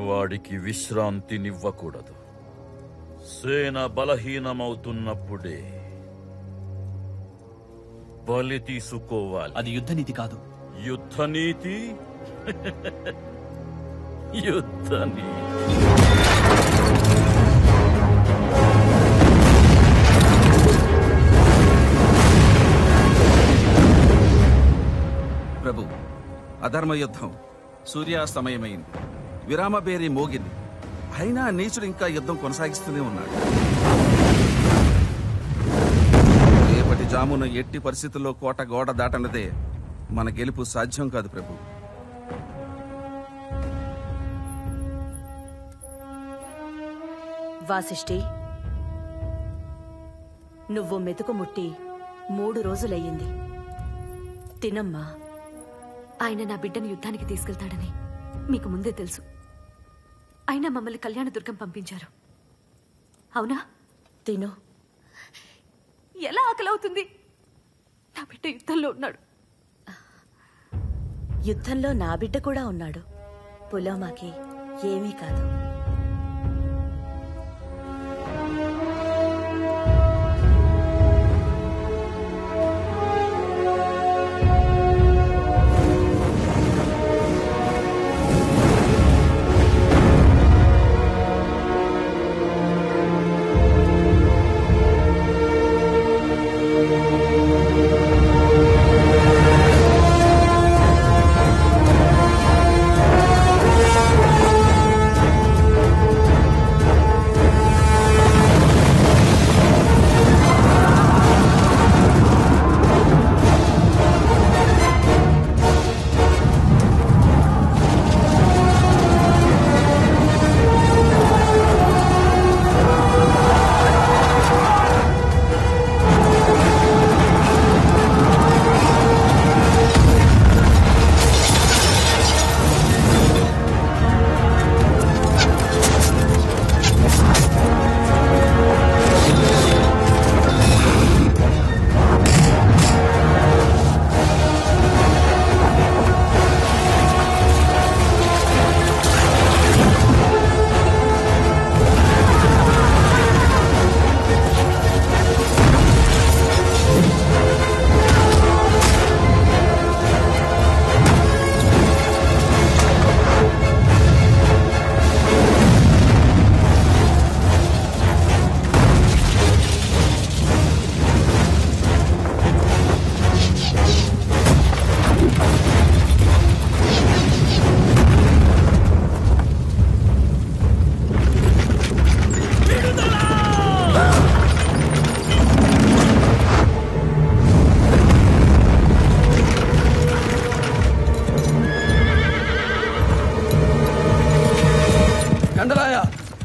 G: వాడికి విశ్రాంతినివ్వకూడదు. సేన బలహీనమవుతున్నప్పుడే బలి తీసుకోవాలి.
L: అది యుద్ధనీతి కాదు.
G: యుద్ధనీతి యుద్ధనీతి.
R: ప్రభు, అధర్మ యుద్ధం సూర్యాస్తమయమైంది. విరామ బేరీ మోగింది. అయినా నీచుడు ఇంకా యుద్ధం కొనసాగిస్తూనే ఉన్నాడు. రేపటి జామున ఎట్టి పరిస్థితుల్లో కోట గోడ దాటనదే మన గెలుపు సాధ్యం కాదు ప్రభు.
A: వాసిష్ఠి, నువ్వు మెతుకు ముట్టి 3 రోజులయ్యింది. తినమ్మా.
S: ఆయన నా బిడ్డను యుద్ధానికి తీసుకెళ్తాడని మీకు ముందే తెలుసు. అయినా మమ్మల్ని కళ్యాణదుర్గం పంపించారు. అవునా?
A: తిను.
S: ఎలా ఆకలవుతుంది? నా బిడ్డ యుద్ధంలో ఉన్నాడు.
A: యుద్ధంలో నా బిడ్డ కూడా ఉన్నాడు. పులోమాకి ఏమీ కాదు.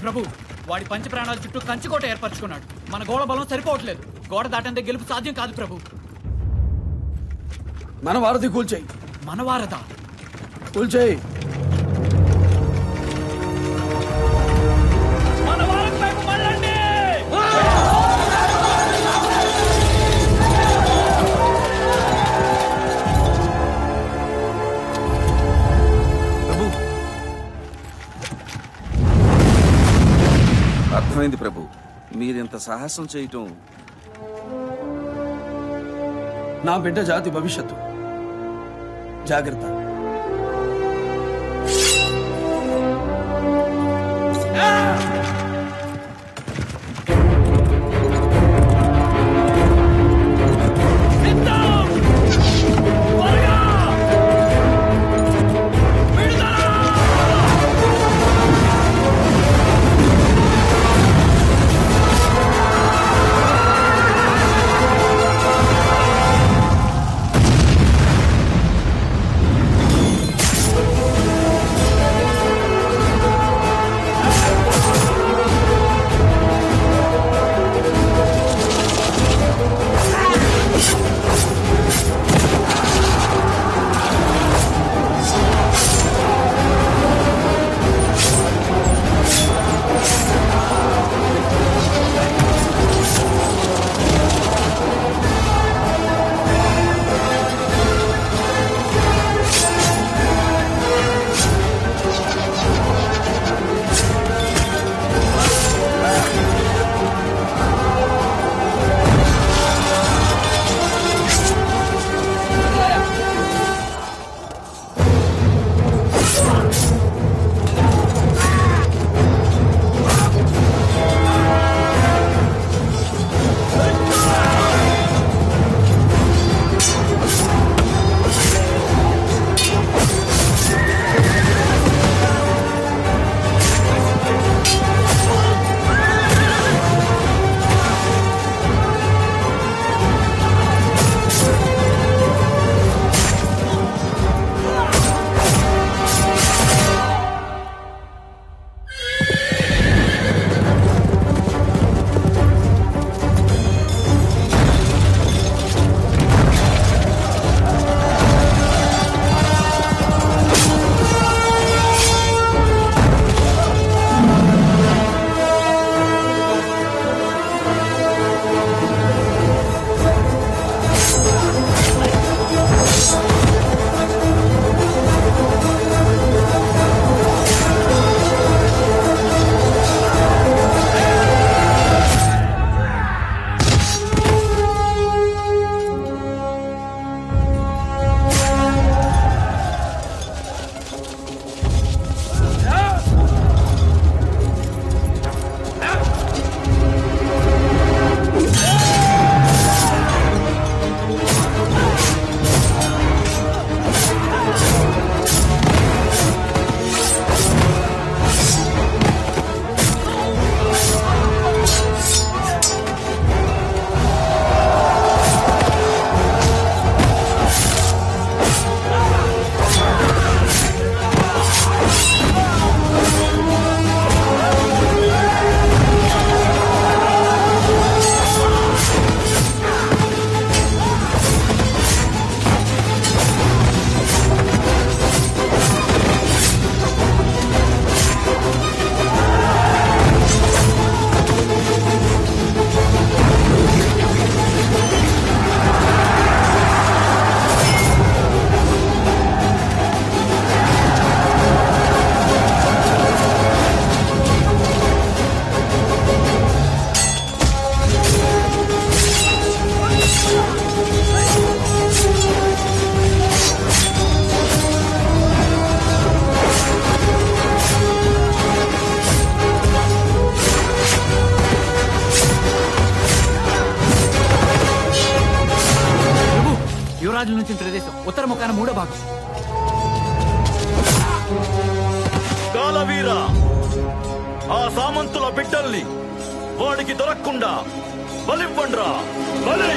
J: ప్రభు, వాడి పంచ ప్రాణాల చుట్టూ కంచుకోట ఏర్పరచుకున్నాడు. మన గోడ బలం సరిపోవట్లేదు. గోడ దాటంటే గెలుపు సాధ్యం కాదు ప్రభు.
C: మన వారధి కూల్చేయి.
J: మన వారదా?
C: కూల్చేయి.
R: అర్థమైంది ప్రభు. మీరింత సాహసం చేయటం
C: నా బిడ్డ జాతి భవిష్యత్తు. జాగ్రత్త.
J: యువరాజుల నుంచి ప్రదేశం ఉత్తర ముఖాన 3వ భాగం.
G: కాలవీర, ఆ సామంతుల బిడ్డల్ని వాడికి దొరకకుండా బలివ్వండ్రా. బలి!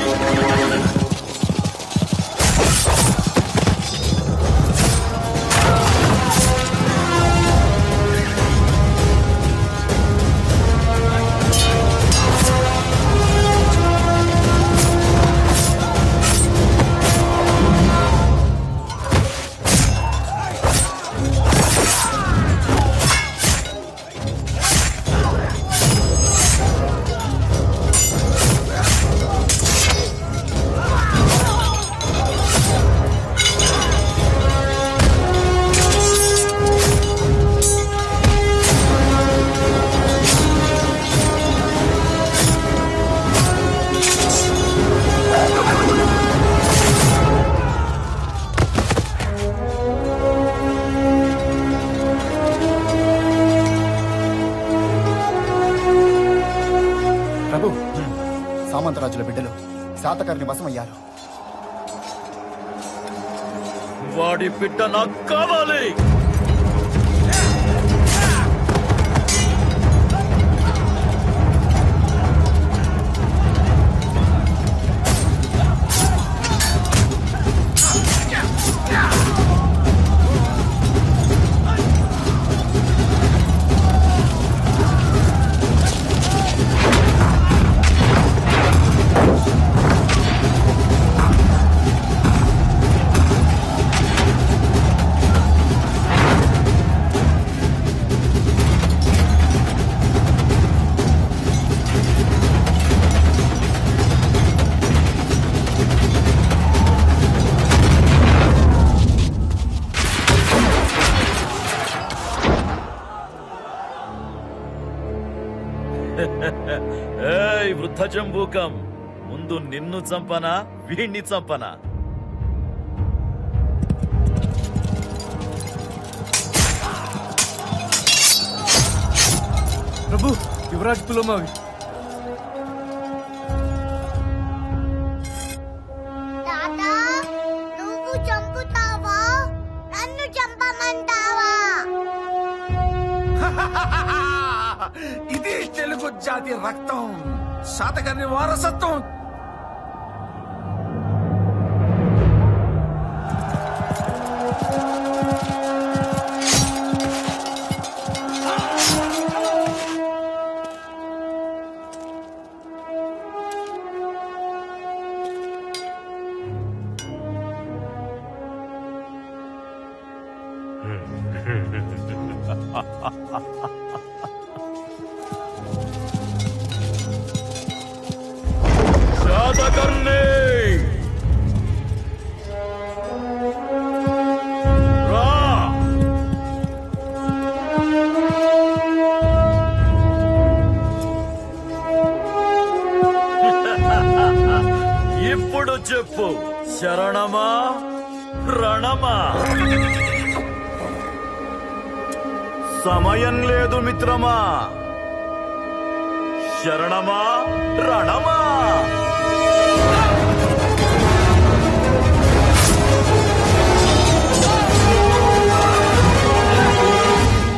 I: సామంతరాజుల బిడ్డలు శాతకర్ణి వశమయ్యారు.
G: వాడి బిడ్డ నాకు కావాలి. ఏయ్ వృద్ధ జంబూకం, ముందు నిన్ను చంపనా వీణ్ణి చంపనా?
I: ప్రభు, యువరాజ్ పులోమావి.
B: తాతా, నువ్వు చంపుతావా? నన్ను చంపమంటావా?
U: ఇది తెలుగు జాతి రక్తం, శాతకర్ణి వారసత్వం.
G: శాతకర్ణి రా. ఇప్పుడు చెప్పు, శరణమా రణమా? సమయం లేదు మిత్రమా. శరణమా రణమా?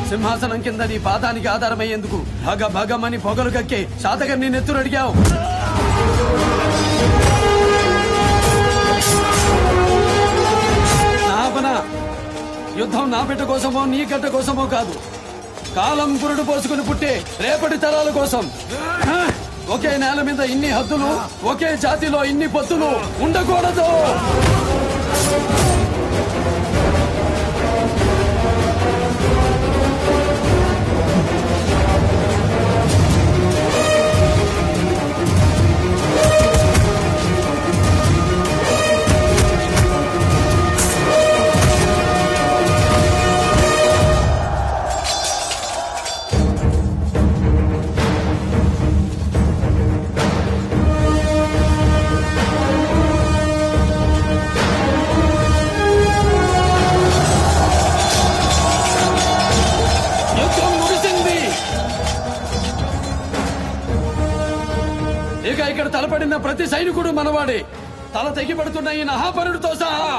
C: సింహాసనం కింద నీ పాదానికి ఆధారమయ్యేందుకు భగ భగమని పొగలు కక్కే శాతకర్ణి నెత్తురు అడిగావు. యుద్ధం నా బిడ్డ కోసమో నీ గడ్డ కోసమో కాదు, కాలం పురుడు పోసుకుని పుట్టే రేపటి తరాల కోసం. ఒకే నేల మీద ఇన్ని హద్దులు, ఒకే జాతిలో ఇన్ని పొత్తులు ఉండకూడదు. ఇక్కడ తలపడిన ప్రతి సైనికుడు మనవాడే. తల తెగిపడుతున్న ఈ నహాపరుడితో సహా.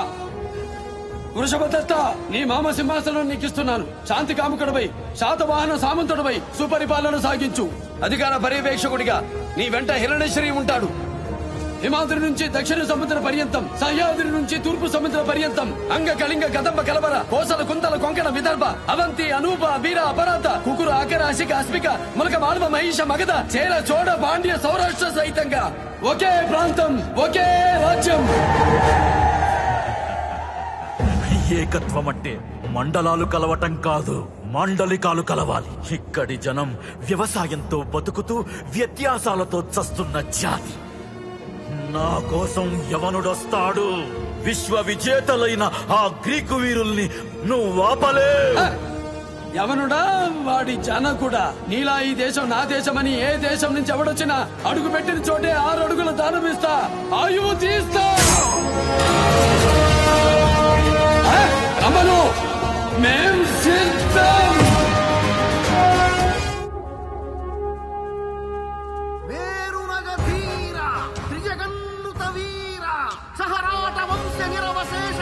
C: వృషభదత్త, నీ మామ సింహాసనం నీకిస్తున్నాను. శాంతి కాముకుడిపై, శాతవాహన సామంతుడిపై సుపరిపాలన సాగించు. అధికార పర్యవేక్షకుడిగా నీ వెంట హిరణేశ్వరి ఉంటాడు. హిమాద్రి నుంచి దక్షిణ సముద్ర పర్యంతం, సహ్యాద్రి నుంచి తూర్పు సముద్ర పర్యంతం, అంగ కళింగ గదంబ కలబర, కోసల కుంతల కొంకణ విదర్భ, అవంతి అనూప బీర అపరాధ, కుకురు ఆకర అసిక అస్మిక, ములక మాల్వ మహిష మగధ, చేర చోడ పాండ్య సౌరాష్ట్ర సహితంగా ఒకే ప్రాంతం, ఒకే రాజ్యం.
G: ఏకత్వం అంటే మండలాలు కలవటం కాదు, మాండలికాలు కలవాలి. ఇక్కడి జనం వ్యవసాయంతో బతుకుతూ వ్యత్యాసాలతో చస్తున్న జాతి. నా కోసం యవనుడొస్తాడు. విశ్వ విజేతలైన ఆ గ్రీకు వీరుల్ని నువ్వు ఆపలే.
C: యవనుడా, వాడి జనకుడా. నీలా ఈ దేశం నా దేశమని ఏ దేశం నుంచి ఎవడొచ్చినా అడుగు పెట్టిన చోటే 6 అడుగుల దానమిస్తా, ఆయువు తీస్తా. అమలు మేం సిద్ధం.
U: మేరు నగధీరా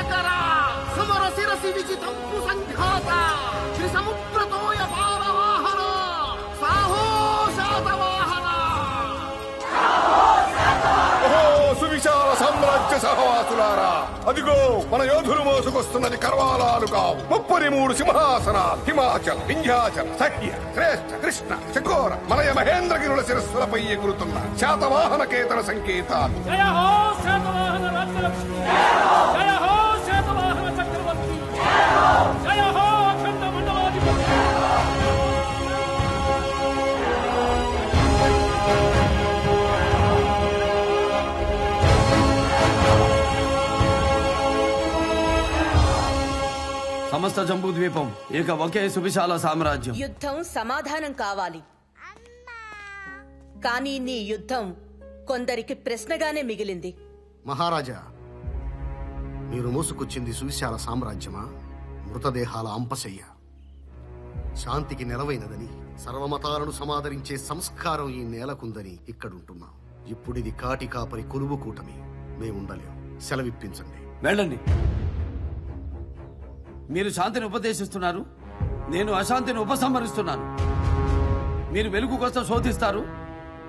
U: శకర సమర శిరసి విజితంపు సంఘాత త్రిసముద్రతోయ పారవాహన సాహో శాతవాహన.
D: సువిశాల సామ్రాజ్య సహవాసులారా, అదిగో మన యోధులు మోసుకొస్తున్నది కర్వాలాలు కావు, 33 సింహాసనాలు హిమాచల్, వింధ్యాచల్, సహ్య, శ్రేష్ఠ, కృష్ణ, చకోర, మలయ మహేంద్రగిరుల శిరస్సులపై ఎగురుతున్న శాతవాహన కేతన సంకేతాలు.
V: జయ హో శాతవాహన రాజ్యలక్ష్మి, జయ హో శాతవాహన చక్రవర్తి, జయ హో అఖండ మండలాధిపతి.
C: సమస్త జంబూ ద్వీపం ఇక ఒకే సువిశాల సామ్రాజ్యం.
A: యుద్ధం సమాధానం కావాలి, కానీ నీ యుద్ధం కొందరికి ప్రశ్నగానే మిగిలింది.
W: మహారాజా, మీరు మోసుకొచ్చింది సువిశాల సామ్రాజ్యమా, మృతదేహాల అంపశయ్య? శాంతికి నెలవైనదని, సర్వమతాలను సమాదరించే సంస్కారం ఈ నేలకుందని ఇక్కడుంటున్నాం. ఇప్పుడిది కాటి కాపరి కొలువు కూటమి, మేముండలేం. సెలవిప్పించండి.
C: వెళ్ళండి. మీరు శాంతిని ఉపదేశిస్తున్నారు, నేను అశాంతిని ఉపసంహరిస్తున్నాను. మీరు వెలుగు కోసం శోధిస్తారు,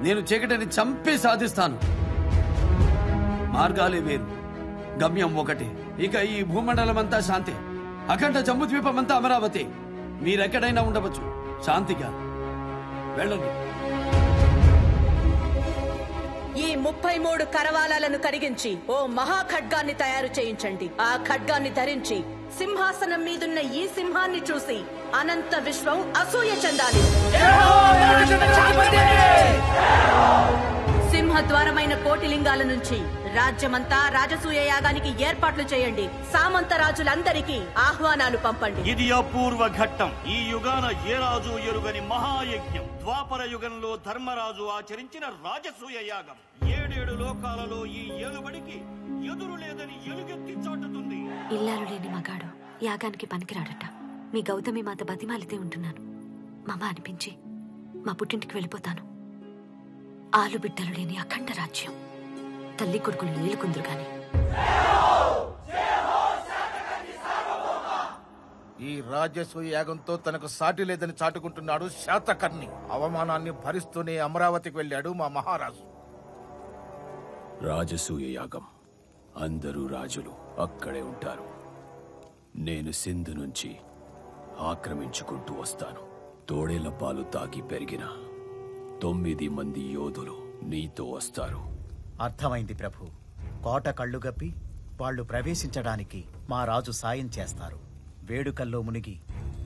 C: నేను చీకటిని చంపి సాధిస్తాను. మార్గాలే వేరు, గమ్యం ఒకటే. ఇక ఈ భూమండలమంతా శాంతి, అఖండ జంబుద్వీపమంతా అమరావతి. మీరెక్కడైనా ఉండవచ్చు శాంతిగా. వెళ్ళండి.
A: ఈ 33 కరవాలాలను కరిగించి ఓ మహా ఖడ్గాన్ని తయారు చేయించండి. ఆ ఖడ్గాన్ని ధరించి సింహాసనం మీదున్న ఈ సింహాన్ని చూసి అనంత విశ్వం అసూయ చెందాలి. సింహద్వారమైన కోటిలింగాల నుంచి రాజ్యమంతా రాజసూయ యాగానికి ఏర్పాట్లు చేయండి. సామంత రాజులందరికీ ఆహ్వానాలు పంపండి.
H: ఇది అపూర్వ ఘట్టం. ఈ యుగాన ఏ రాజు ఎరుగని మహాయజ్ఞం. ద్వాపర యుగంలో ధర్మరాజు ఆచరించిన రాజసూయ యాగం 7 లోకాలలో ఈ ఏలుబడికి ఎదురు లేదని ఎలుగెత్తి చాటుతుంది.
S: ఇల్లాలు లేని మగాడు యాగానికి పనికిరాడట. మీ గౌతమి మాత బతిమాలితే ఉంటున్నాను. మమ అనిపించి మా పుట్టింటికి వెళ్ళిపోతాను. ఆలు బిడ్డలు లేని అఖండ రాజ్యం, తల్లి కొడుకులు ఏలుకుందరు గాని.
U: ఈ రాజసూయ యాగంతో తనకు సాటి లేదని చాటుకుంటున్నాడు శాతకర్ణి. అవమానాన్ని భరిస్తూనే అమరావతికి వెళ్ళాడు మా మహారాజు.
K: రాజసూయ యాగం, అందరూ రాజులు అక్కడే ఉంటారు. నేను సింధు నుంచి ఆక్రమించుకుంటూ వస్తాను. తోడేళ్ల పాలు తాగి పెరిగిన 9 మంది యోధులు నీతో వస్తారు.
X: అర్థమైంది ప్రభు. కోట కళ్ళుగప్పి వాళ్ళు ప్రవేశించడానికి మా రాజు సాయం చేస్తారు. వేడుకల్లో మునిగి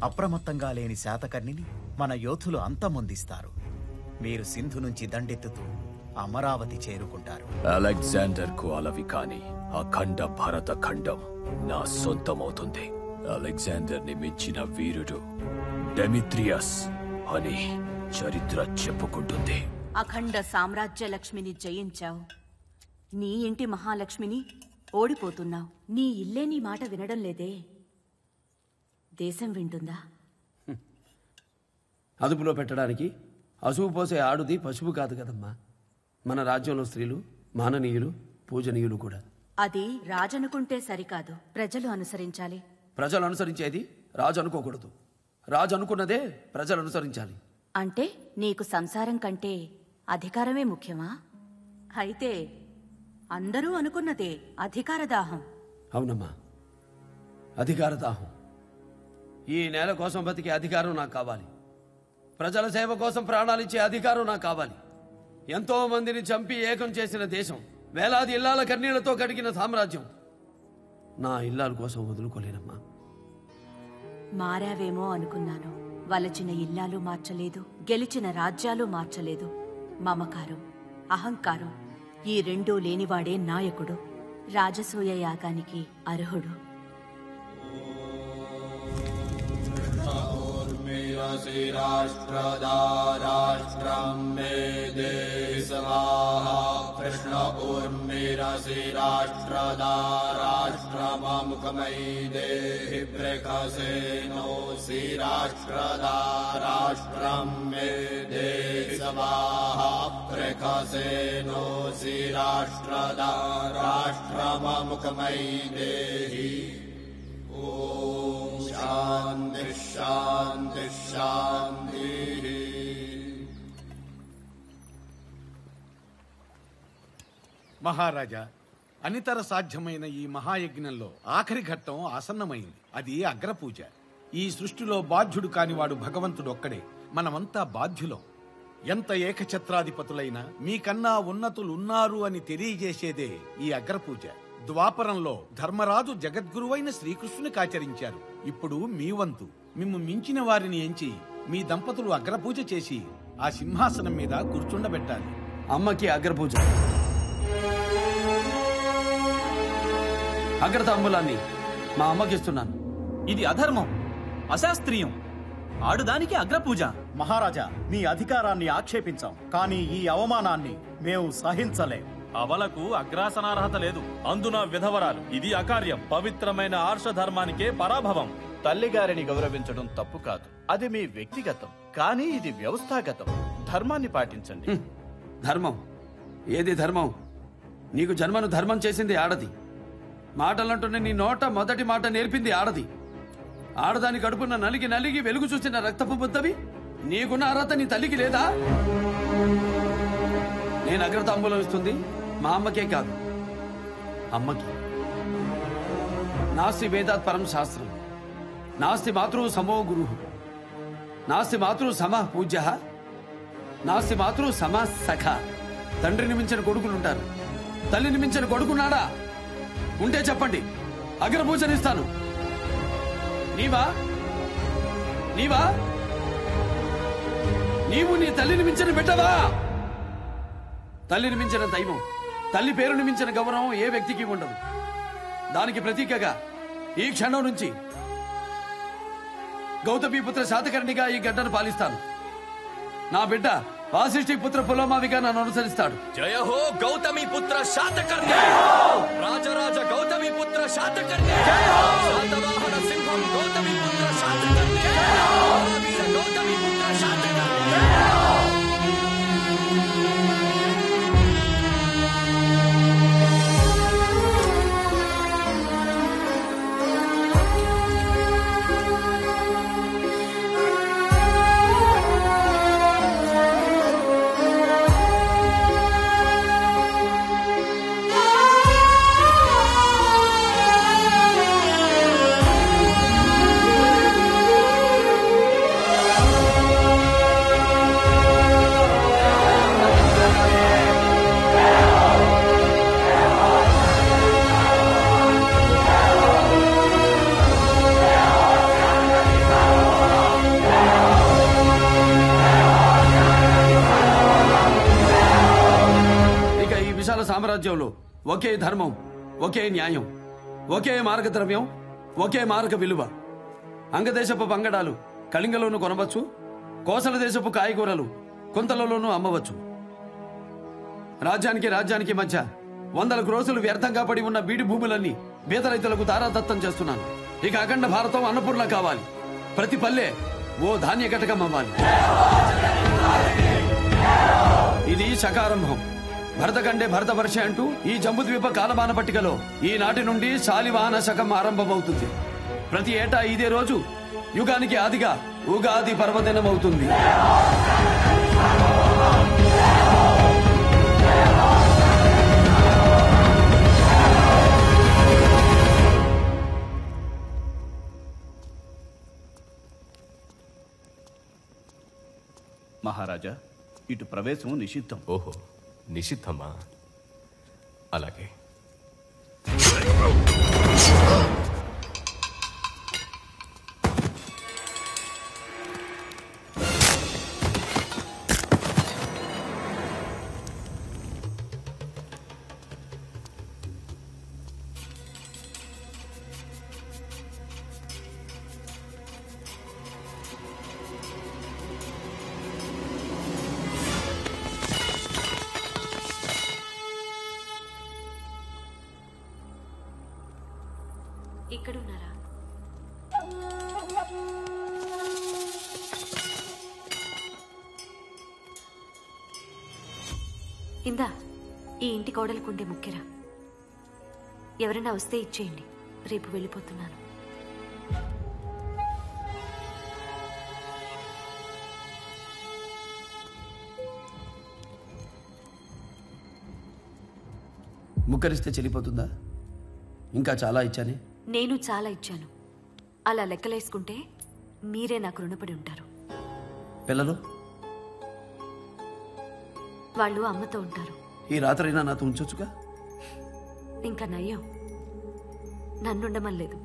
X: అప్రమత్తంగా లేని శాతకర్ణిని మన యోధులు అంతమొందిస్తారు. మీరు సింధు నుంచి దండెత్తుతూ అమరావతి చేరుకుంటారు.
K: అలెగ్జాండర్ కు అలవి కాని అఖండ భరత ఖండం నా సొంతమవుతుంది. అలెగ్జాండర్ ని మించిన వీరుడు డెమిత్రియస్ అని చరిత్ర చెప్పుకుంటుంది.
A: అఖండ సామ్రాజ్య లక్ష్మిని జయించావు, నీ ఇంటి మహాలక్ష్మిని ఓడిపోతున్నావు. నీ ఇల్లే నీ మాట వినడం లేదే, దేశం వింటుందా?
C: అదుపులో పెట్టడానికి అసువు పోసే ఆడుది పశువు కాదు కదమ్మా. మన రాజ్యంలో స్త్రీలు మాననీయులు, పూజనీయులు కూడా.
A: అది రాజనుకుంటే సరికాదు, ప్రజలు అనుసరించాలి.
C: ప్రజలు అనుసరించేది రాజు అనుకోకూడదు. రాజు అనుకున్నదే ప్రజలు అనుసరించాలి.
A: అంటే నీకు సంసారం కంటే అధికారమే ముఖ్యమా? అయితే అందరూ అనుకున్నదే అధికార దాహం.
C: అవునమ్మా, అధికార దాహం. ఈ నేల కోసం బతికే అధికారం నాకు కావాలి. ప్రజల సేవ కోసం ప్రాణాలిచ్చే అధికారం నాకు కావాలి. ఎంతో మందిని చంపి ఏకం చేసిన దేశం, వేలాది ఇల్లాల కన్నీళ్లతో కడిగిన సామ్రాజ్యం నా ఇల్లాల కోసం వదులుకోలేనమ్మా.
A: మారావేమో అనుకున్నాను. వలచిన ఇల్లాలు మార్చలేదు, గెలిచిన రాజ్యాలు మార్చలేదు. మమకారం, అహంకారం ఈ రెండూ లేనివాడే నాయకుడు, రాజసూయ యాగానికి అర్హుడు.
C: उर्मिरसि राष्ट्रदा राष्ट्रं मे देहि स्वाहा कृष्ण उर्मिरसि राष्ट्रदा राष्ट्रममुखमयि देहि बृखसेनोऽसि राष्ट्रदा राष्ट्रं मे देहि स्वाहा बृखसेनोऽसि राष्ट्रदा राष्ट्रममुखमयि देहि ओम शांति शांति शांति।
U: మహారాజా, అనితర సాధ్యమైన ఈ మహాయజ్ఞంలో ఆఖరి ఘట్టం ఆసన్నమైంది. అది అగ్రపూజ. ఈ సృష్టిలో బాధ్యుడు కానివాడు భగవంతుడు ఒక్కడే. మనమంతా బాధ్యులం. ఎంత ఏకఛత్రాధిపతులైనా మీకన్నా ఉన్నతులున్నారు అని తెలియజేసేదే ఈ అగ్రపూజ. ద్వాపరంలో ధర్మరాజు జగద్గురువైన శ్రీకృష్ణునికి ఆచరించారు. ఇప్పుడు మీ వంతు. మిమ్ము మించిన వారిని ఎంచి మీ దంపతులు అగ్రపూజ చేసి ఆ సింహాసనం మీద కూర్చుండబెట్టాలి.
C: అమ్మకి అగ్రపూజ. అగ్రతాంబూలాన్ని మా అమ్మకిస్తున్నాను.
L: ఇది అధర్మం, అశాస్త్రీయం. ఆడుదానికి అగ్రపూజ.
X: మహారాజా, మీ అధికారాన్ని ఆక్షేపించాం, కానీ ఈ అవమానాన్ని మేము సహించలేం.
E: అవలకు అగ్రాసనార్హత లేదు, అందున విధవరాలు. ఇది అకార్యం. పవిత్రమైన ఆర్షధర్మానికే పరాభవం.
F: తల్లిగారిని గౌరవించడం తప్పు కాదు, అది మీ వ్యక్తిగతం. కానీ ఇది వ్యవస్థాగతం. ధర్మాన్ని పాటించండి.
C: ధర్మం? ఏది ధర్మం? నీకు జన్మను ధర్మం చేసింది ఆడది. మాటలంటూనే నీ నోట మొదటి మాట నేర్పింది ఆడది. ఆడదాని కడుపున నలిగి నలిగి వెలుగు చూసిన రక్తపు బుద్ధవి నీకున్న అర్హత నీ తల్లికి లేదా? నేను అగ్రతాంబూలం ఇస్తుంది మా అమ్మకే కాదు, అమ్మకి. నాస్తి వేదాత్ పరం శాస్త్రం, నాస్తి మాతృ సమో గురు, నాస్తి మాతృ సమ పూజ్య, నాస్తి మాతృ సమ సఖ. తండ్రిని మించిన కొడుకులుంటారు, తల్లిని మించిన కొడుకున్నాడా? ఉంటే చెప్పండి, అగ్రపూజనిస్తాను. నీవా నీవా నీవు నీ తల్లిని మించిన బిడ్డవా? తల్లిని మించిన దైవం, తల్లి పేరుని మించిన గౌరవం ఏ వ్యక్తికి ఉండదు. దానికి ప్రతీకగా ఈ క్షణం నుంచి గౌతమీపుత్ర శాతకర్ణిగా ఈ గడ్డను పాలిస్తాను. నా బిడ్డ వాసిష్ఠి పుత్ర పులోమావిగా నన్ను అనుసరిస్తాడు.
K: జయ హో గౌతమీపుత్ర శాతకర్ణి, రాజరాజ గౌతమీపుత్ర శాతకర్ణి, శాతవాహన సింహం గౌతమీపుత్ర శాతకర్ణి, వీర గౌతమీపుత్ర శాతకర్ణి.
C: సామ్రాజ్యంలో ఒకే ధర్మం, ఒకే న్యాయం, ఒకే మార్గద్రవ్యం, ఒకే మార్గ విలువ. అంగదేశపు బంగడాలు కళింగలోనూ కొనవచ్చు, కోసల దేశపు కాయగూరలు కొంతలలోనూ అమ్మవచ్చు. రాజ్యానికి మధ్య 100 క్రోసులు వ్యర్థంగా పడి ఉన్న బీడి భూములన్నీ బీద రైతులకు దారాదత్తం చేస్తున్నాను. ఇక అఖండ భారతం అన్నపూర్ణ కావాలి. ప్రతి పల్లె ఓ ధాన్య ఘటకం అవ్వాలి. ఇది శకారంభం. భరతకండే భరతవర్ష అంటూ ఈ జంబుద్వీప కాలమాన పట్టికలో ఈనాటి నుండి శాలివాహన శకం ఆరంభమవుతుంది. ప్రతి ఏటా ఇదే రోజు యుగానికి ఆదిగా ఉగాది పర్వదినం అవుతుంది.
F: మహారాజా, ఇటు ప్రవేశం నిషిద్ధం.
K: ఓహో, నిషిద్ధమా? అలాగే.
S: ఇక్కడున్నారా? ఇందా ఈ ఇంటి కోడలకుండే ముఖ్యరా. ఎవరైనా వస్తే ఇచ్చేయండి, రేపు వెళ్ళిపోతున్నాను.
C: ముక్కరిస్తే చెల్లిపోతుందా? ఇంకా చాలా ఇచ్చానే.
S: నేను చాలా ఇచ్చాను. అలా లెక్కలేసుకుంటే మీరే నాకు రుణపడి ఉంటారు.
C: పిల్లలు
S: వాళ్ళు అమ్మతో ఉంటారు.
C: ఈ రాత్రైనా నాతో ఉంచొచ్చుగా.
S: ఇంకా నయ్యం, నన్నుండమనలేదు.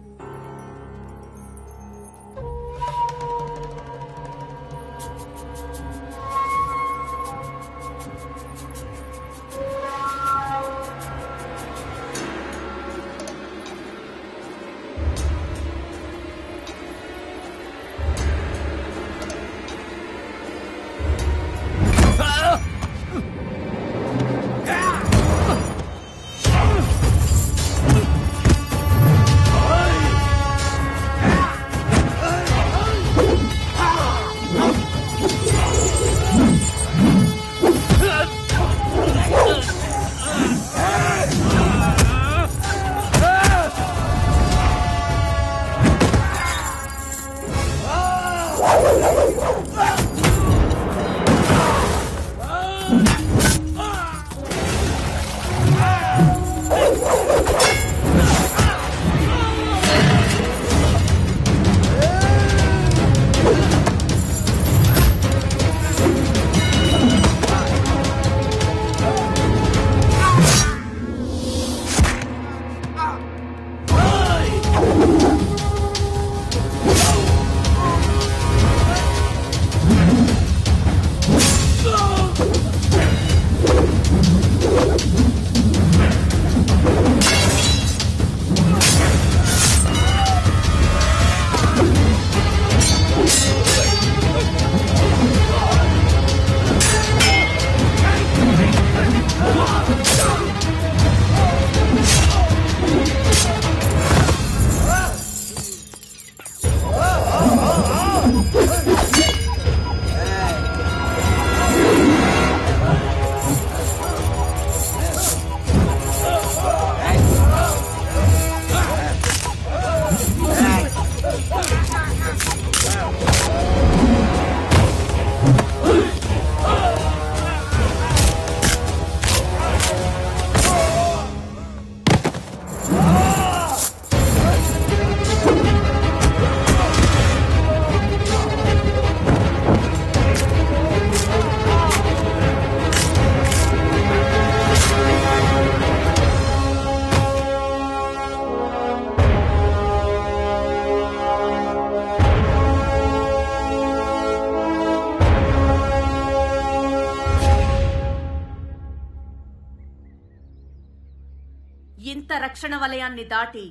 A: ఇంత రక్షణ వలయాన్ని దాటి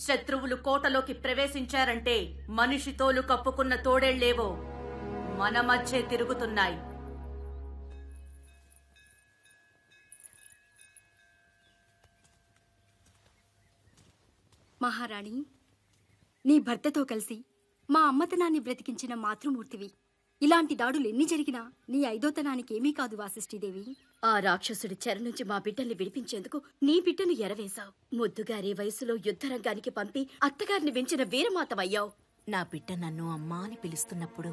A: శత్రువులు కోటలోకి ప్రవేశించారంటే మనిషి తోలు కప్పుకున్న తోడేళ్లేవో మన మధ్యే తిరుగుతున్నాయి.
M: మహారాణి, నీ భర్తతో కలిసి మా అమ్మతనాన్ని బ్రతికించిన మాతృమూర్తివి. ఇలాంటి దాడులు ఎన్ని జరిగినా నీ ఐదోతనానికి ఏమీ కాదు వాసిష్ఠీదేవి.
O: ఆ రాక్షసుడి చెర నుంచి మా బిడ్డల్ని విడిపించేందుకు నీ బిడ్డను ఎరవేశావు. ముద్దుగారి వయసులో యుద్ధరంగానికి పంపి అత్తగారిని వెంచిన వీరమాతమయ్యావు.
Q: నా బిడ్డ నన్ను అమ్మా అని పిలుస్తున్నప్పుడు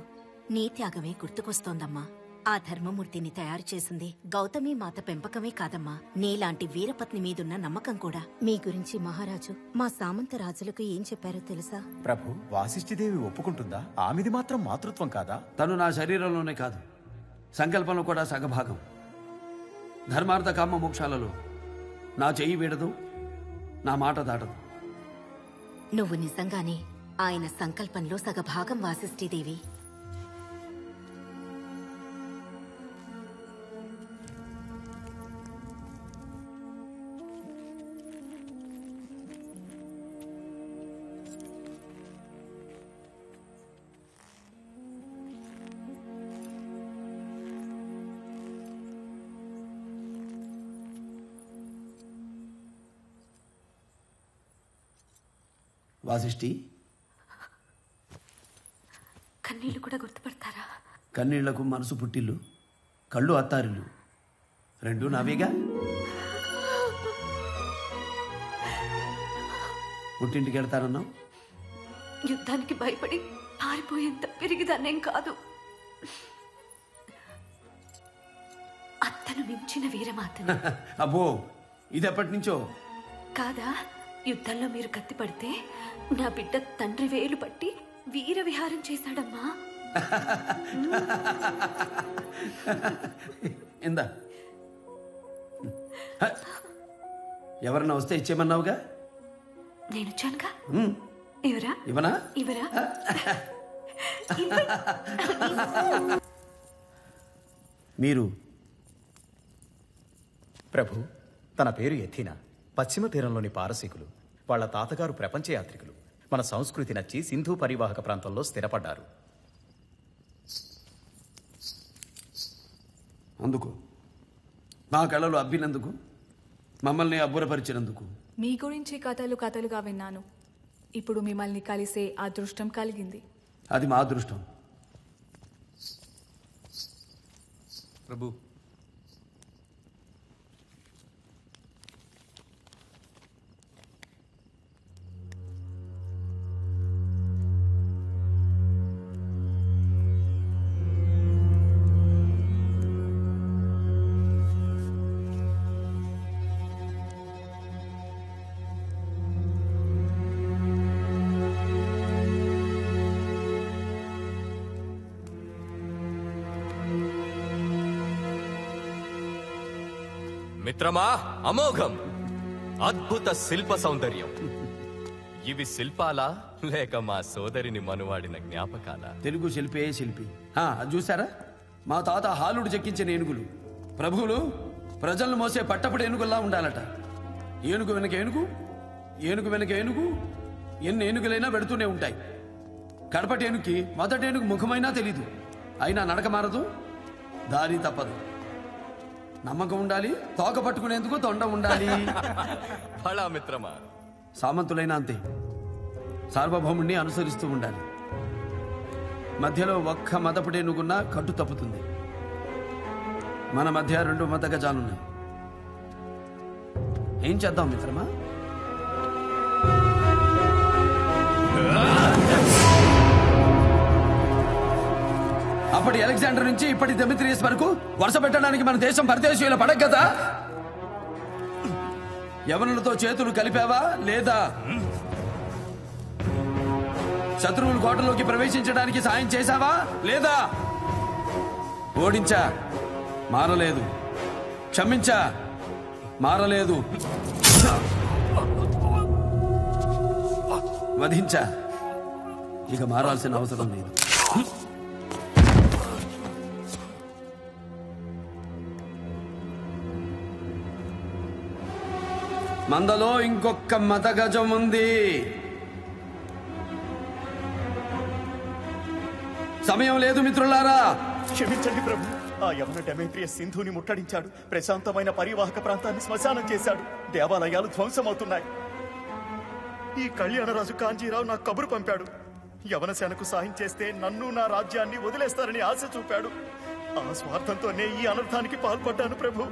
Q: నీ త్యాగమే గుర్తుకొస్తోందమ్మా. ఆ ధర్మమూర్తిని తయారు చేసింది గౌతమి మాత పెంపకమే కాదమ్మా, నీలాంటి వీరపత్ని మీదున్న నమ్మకం కూడా. మీ గురించి మహారాజు మా సామంత రాజులకు ఏం చెప్పారో తెలుసా?
X: ప్రభు, వాసిష్ఠిదేవి ఒప్పుకుంటుందా? ఆమెది మాత్రం మాతృత్వం కాదా?
C: తను నా శరీరంలోనే కాదు, సంకల్పంలో కూడా సగభాగం. ధర్మార్థ కామ మోక్షాలలో నా చెయ్యి వీడదు, నా మాట దాటదు.
Q: నువ్వు నిజంగానే ఆయన సంకల్పంలో సగభాగం వాసిష్ఠీదేవి.
C: వాసిష్ఠి,
S: కన్నీళ్లు కూడా గుర్తుపడతారా?
C: కన్నీళ్లకు మనసు పుట్టిల్లు, కళ్ళు అత్తారిల్లు, రెండు నావేగా. పుట్టింటికి వెళ్తారన్నావు.
S: యుద్ధానికి భయపడి పారిపోయేంత పెరిగిదాన్నేం కాదు. అత్తను మించిన వీరమాతను.
C: అబ్బో, ఇది ఎప్పటి నుంచో
S: కాదా? యుద్ధంలో మీరు కత్తి పడితే నా బిడ్డ తండ్రి వేలు పట్టి వీర విహారం చేశాడమ్మా.
C: ఇందా, ఎవరన్నా వస్తే ఇచ్చేయమన్నావుగా.
S: నేను వచ్చానుగా. ఎవరా?
C: ఇవనా?
S: ఇవరా?
C: మీరు?
X: ప్రభు, తన పేరు ఎథీనా. పశ్చిమ తీరంలోని పారసీకులు. వాళ్ళ తాతగారు ప్రపంచ యాత్రికులు. మన సంస్కృతి నచ్చి సింధు పరివాహక ప్రాంతంలో స్థిరపడ్డారు.
C: అందుకు మా కళలు అబ్బినందుకు, మమ్మల్ని అబ్బురపరిచినందుకు.
N: మీ గురించి కథలుగా విన్నాను. ఇప్పుడు మిమ్మల్ని కలిసే అదృష్టం కలిగింది.
C: అది మా అదృష్టం.
I: ప్రభు,
P: మిత్రమా, అమోఘం, అద్భుత శిల్ప సౌందర్యం. ఇవి శిల్పాలా లేక మా సోదరిని మనువాడిన జ్ఞాపకాలా?
C: తెలుగు శిల్పే శిల్పి. అది చూసారా? మా తాత హాలుడు చెక్కించిన ఏనుగులు. ప్రభువులు ప్రజలను మోసే పట్టపడి ఏనుగుల్లా ఉండాలట. ఏనుగు వెనక ఏనుగు, ఏనుగు వెనక ఏనుగు, ఎన్ని ఏనుగులైనా పెడుతూనే ఉంటాయి. కడపటి ఏనుగుకి మొదటి ఏనుగు ముఖమైనా తెలీదు. అయినా నడక మారదు, దారి తప్పదు. నమ్మకం ఉండాలి, తోక పట్టుకునేందుకు తొండ ఉండాలి.
P: బలా మిత్రమా.
C: సామంతులైనా అంతే, సార్వభౌముణ్ణి అనుసరిస్తూ ఉండాలి. మధ్యలో ఒక్క మతపుడేనుగున్నా కట్టు తప్పుతుంది. మన మధ్య 2 మత గజాలున్నాయి. ఏం చేద్దాం మిత్రమా? అప్పటి అలెగ్జాండర్ నుంచి ఇప్పటి డెమిత్రియస్ వరకు వరుస పెట్టడానికి మన దేశం పరదేశీయుల పడక కదా. యవనులతో చేతులు కలిపావా లేదా? శత్రువులు కోటలోకి ప్రవేశించడానికి సాయం చేశావా లేదా? ఓడించా, మారలేదు. క్షమించా, మారలేదు. వధించా, ఇక మారాల్సిన అవసరం లేదు. మందలో ఇంకొక మత గజం ఉంది. సమయం లేదు మిత్రులారా.
X: క్షమించండి ప్రభు. ఆ యవన డెమేట్రియస్ సింధుని ముట్టడించాడు. ప్రశాంతమైన పరివాహక ప్రాంతాన్ని శ్మశానం చేశాడు. దేవాలయాలు ధ్వంసమవుతున్నాయి. ఈ కళ్యాణరాజు కాంజీరావు నాకు కబురు పంపాడు. యవన సేనకు సాయం చేస్తే నన్ను, నా రాజ్యాన్ని వదిలేస్తారని ఆశ చూపాడు. ఆ స్వార్థంతోనే ఈ అనర్థానికి పాల్పడ్డాను ప్రభు.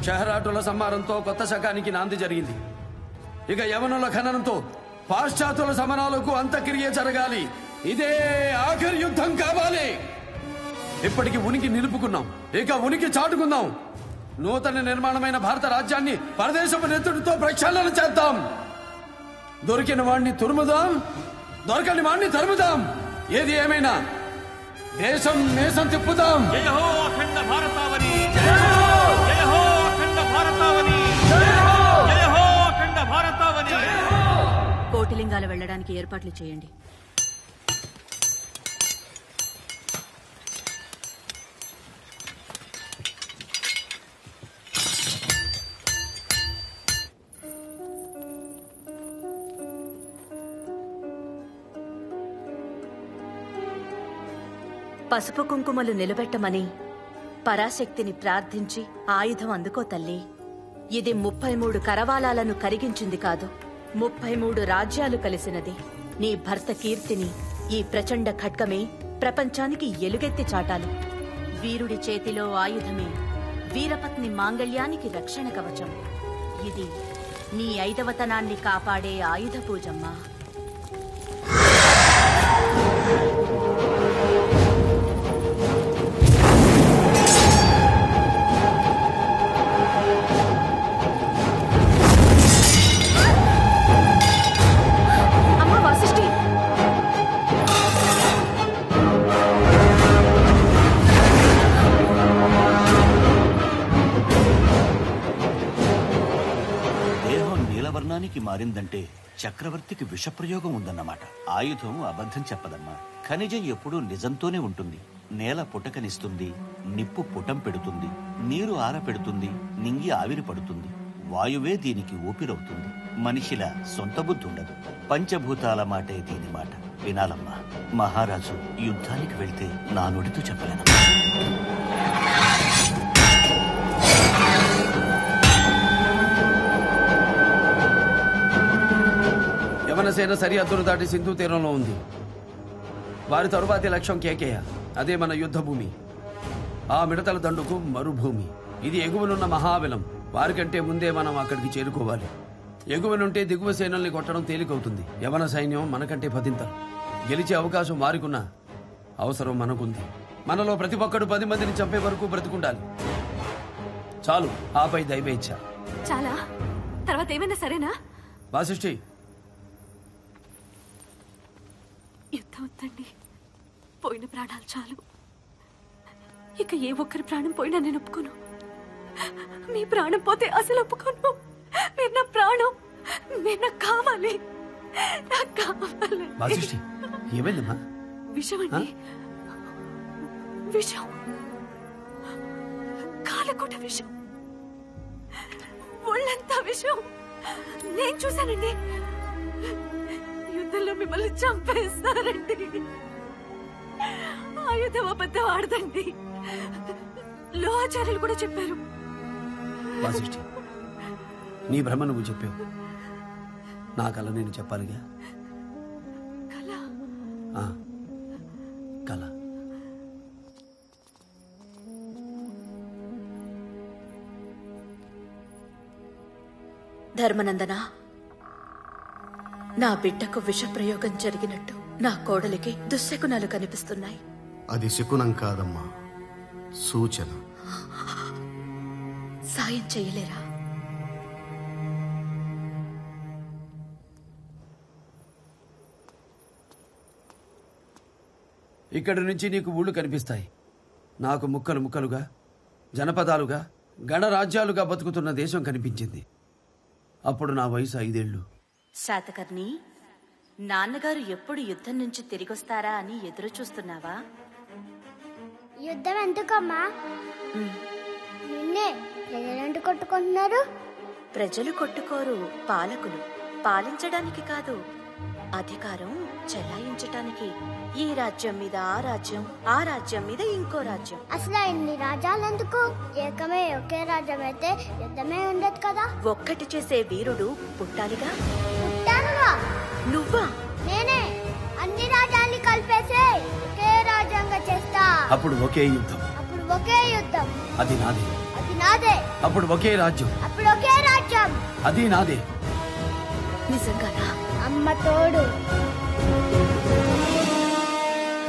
C: షహరాటుల సంహారంతో కొత్త శకానికి నాంది జరిగింది. ఇక యవనుల ఖననంతో పాశ్చాత్యుల సమరాలకు అంత్యక్రియ జరగాలి. ఇదే ఆఖరి యుద్ధం కావాలి. ఇప్పటికి ఉనికి నిలుపుకున్నాం, ఇక ఉనికి చాటుకుందాం. నూతన నిర్మాణమైన భారత రాజ్యాన్ని పరదేశపు నెత్తుడితో ప్రక్షాళన చేద్దాం. దొరికిన వాణ్ణి తురుముదాం, దొరకని వాణ్ణి తరుముదాం. ఏది ఏమైనా దేశం నేసం తిప్పుదాం.
H: జయ హో అఖండ భారతావని, జయ హో అఖండ భారతావని, జయ హో అఖండ భారతావని.
O: కోటిలింగాలు వెళ్ళడానికి ఏర్పాట్లు చేయండి. పసుపు కుంకుమలు నిలబెట్టమని పరాశక్తిని ప్రార్థించి ఆయుధం అందుకో తల్లి.
A: ఇది 33 కరవాలాలను కరిగించింది కాదు, 33 రాజ్యాలు కలిసినది. నీ భర్త కీర్తిని ఈ ప్రచండ ఖడ్గమే ప్రపంచానికి ఎలుగెత్తి చాటాలి. వీరుడి చేతిలో ఆయుధమే వీరపత్ని మాంగళ్యానికి రక్షణ కవచం. ఇది నీ ఐదవతనాన్ని కాపాడే ఆయుధ పూజమ్మా.
S: అమ్మా వాసిష్ఠి,
H: దేహం నీలవర్ణానికి మారిందంటే చక్రవర్తికి విషప్రయోగం ఉందన్నమాట. ఆయుధం అబద్ధం చెప్పదమ్మా. ఖనిజం ఎప్పుడూ నిజంతోనే ఉంటుంది. నేల పుటకనిస్తుంది, నిప్పు పుటం పెడుతుంది, నీరు ఆరపెడుతుంది, నింగి ఆవిరి పడుతుంది. వాయువే దీనికి ఊపిరవుతుంది. మనిషిలా సొంత బుద్ధి ఉండదు. పంచభూతాల మాటే దీని మాట. వినాలమ్మా, మహారాజు యుద్ధానికి వెళ్తే నా నుడితో చెప్పలేను.
C: యవనసేన సరిహద్దును దాటి సింధు తీరంలో ఉంది. వారి తరువాతి లక్ష్యం కేకేయ. అదే మన యుద్ధ భూమి. ఆ మిడతల దండుకు మరుభూమి. ఇది ఎగువనున్న మహాబలం. వారికంటే ముందే మనం అక్కడికి చేరుకోవాలి. ఎగువనుంటే దిగువ సేనల్ని కొట్టడం తేలికవుతుంది. యవన సైన్యం మనకంటే పదింతలు. గెలిచే అవకాశం వారికున్న అవసరం మనకుంది. మనలో ప్రతి ఒక్కడు 10 మందిని చంపే వరకు బ్రతుకుండాలి. చాలు, ఆపై దైవేచ్ఛ.
S: చాలా తర్వాత ఏమైనా సరేనా?
C: వాసిష్ఠి,
S: యుద్ధం వద్దండి. పోయిన ప్రాణాలు చాలు. ఇక ఏ ఒక్కరి ప్రాణం పోయినా నేను ఒప్పుకోను. మీ ప్రాణం పోతే అసలు ఒప్పుకోను. మీరు నా ప్రాణం. మీరు నాకు కావాలి. నాకు కావాలి.
C: వాసిష్ఠి, ఏమైందమ్మా?
S: విషం అండి, విషం. కాలకూట విషం, ఒళ్ళంతా విషం. నేను చూశానండి. యుద్ధంలో మిమ్మల్ని చంపేస్తారండి. ఆయుధం అబద్ధం ఆడదండి. లోహాచార్యులు కూడా చెప్పారు.
C: వాసిష్ఠి, నీ భ్రమ నువ్వు చెప్పావు. నా కళ నేను చెప్పాలిగా. కళ.
A: ధర్మనందన, నా బిడ్డకు విషప్రయోగం జరిగినట్టు నా కోడలికి దుశ్శకునాలు కనిపిస్తున్నాయి.
W: అది శకునం కాదమ్మా, సూచన.
A: సాయం చేయలేరా?
C: ఇక్కడి నుంచి నీకు ఊళ్ళు కనిపిస్తాయి. నాకు ముక్కలు ముక్కలుగా, జనపదాలుగా, గణరాజ్యాలుగా బతుకుతున్న దేశం కనిపించింది. అప్పుడు నా వయసు 5 ఏళ్ళు.
A: శాతకర్ణి, నాన్నగారు ఎప్పుడు యుద్ధం నుంచి తిరిగొస్తారా అని ఎదురు చూస్తున్నావా?
B: యుద్ధం ఎందుకమ్మా? నిన్నే ప్రజలంటూ కొట్టుకుంటున్నారు.
A: ప్రజలు కొట్టుకోరు, పాలకులు. పాలించడానికి కాదు, అధికారం చెలాయించటానికి. ఈ రాజ్యం మీద ఆ రాజ్యం, ఆ రాజ్యం మీద ఇంకో రాజ్యం.
B: అసలు ఇన్ని రాజ్యాలు ఎందుకు? ఏకమే ఒకే రాజ్యం అయితే యుద్ధమే ఉండదు కదా.
A: ఒక్కటి చేసే వీరుడు పుట్టాలిగా.
B: పుట్టానుగా.
A: నువ్వా?
B: నేనే. అన్ని రాజ్యాన్ని కలిపేసి ఒకే రాజ్యంగా చేస్తా.
C: అప్పుడు ఒకే యుద్ధం.
B: అప్పుడు ఒకే యుద్ధం.
C: అది నాదే.
B: అది నాదే.
C: అప్పుడు ఒకే రాజ్యం.
B: అప్పుడు ఒకే రాజ్యం.
C: అది నాదే.
A: నిజంగానా?
B: అమ్మ తోడు.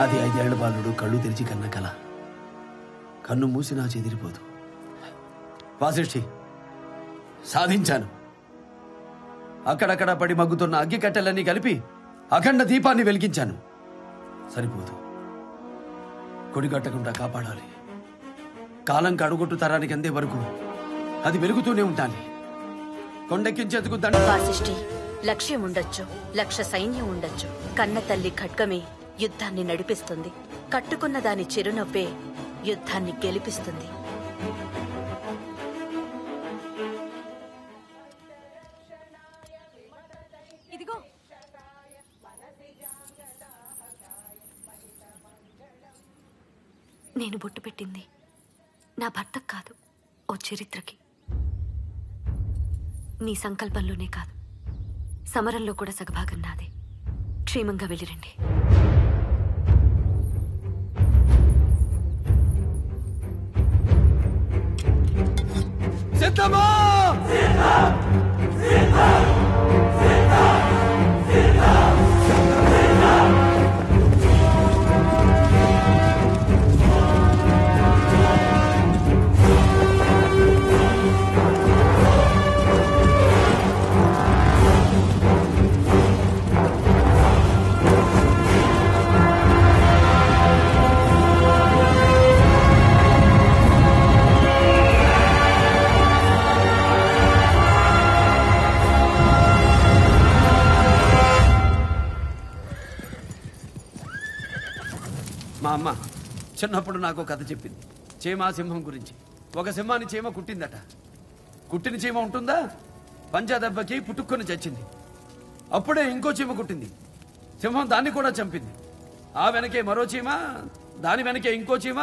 C: అది 5 ఏళ్ల బాలుడు కళ్ళు తెరిచి కన్న కల. కన్ను మూసినా చెదిరిపోదు. వాసిష్ఠి, సాధించాను. అక్కడక్కడ పడి మగ్గుతున్న అగ్గి కట్టెలన్నీ కలిపి అఖండ దీపాన్ని వెలిగించాను. సరిపోదు, కొడిగట్టకుండా కాపాడాలి. కాలం కడుగొట్టు తరానికి అందే వరకు అది వెలుగుతూనే ఉండాలి. కొండెక్కించేందుకు దండ.
A: వాసిష్ఠి, లక్ష్యం ఉండొచ్చు, లక్ష సైన్యం ఉండొచ్చు. కన్న తల్లి ఖడ్గమే యుద్ధాన్ని నడిపిస్తుంది. కట్టుకున్న దాని చిరునవ్వే యుద్ధాన్ని గెలిపిస్తుంది.
S: ఇదిగో, నేను బొట్టు పెట్టింది నా భర్తకు కాదు, ఓ చరిత్రకి. మీ సంకల్పంలోనే కాదు, సమరంలో కూడా సగభాగం నాదే. క్షేమంగా వెళ్ళిరండి.
C: సిద్ధమా? మా అమ్మ చిన్నప్పుడు నాకు కథ చెప్పింది, చీమ సింహం గురించి. ఒక సింహాన్ని చీమ కుట్టిందట. కుట్టిన చీమ ఉంటుందా? పంజా దెబ్బకి పుట్టుకొని చచ్చింది. అప్పుడే ఇంకో చీమ కుట్టింది. సింహం దాన్ని కూడా చంపింది. ఆ వెనకే మరో చీమ, దాని వెనకే ఇంకో చీమ,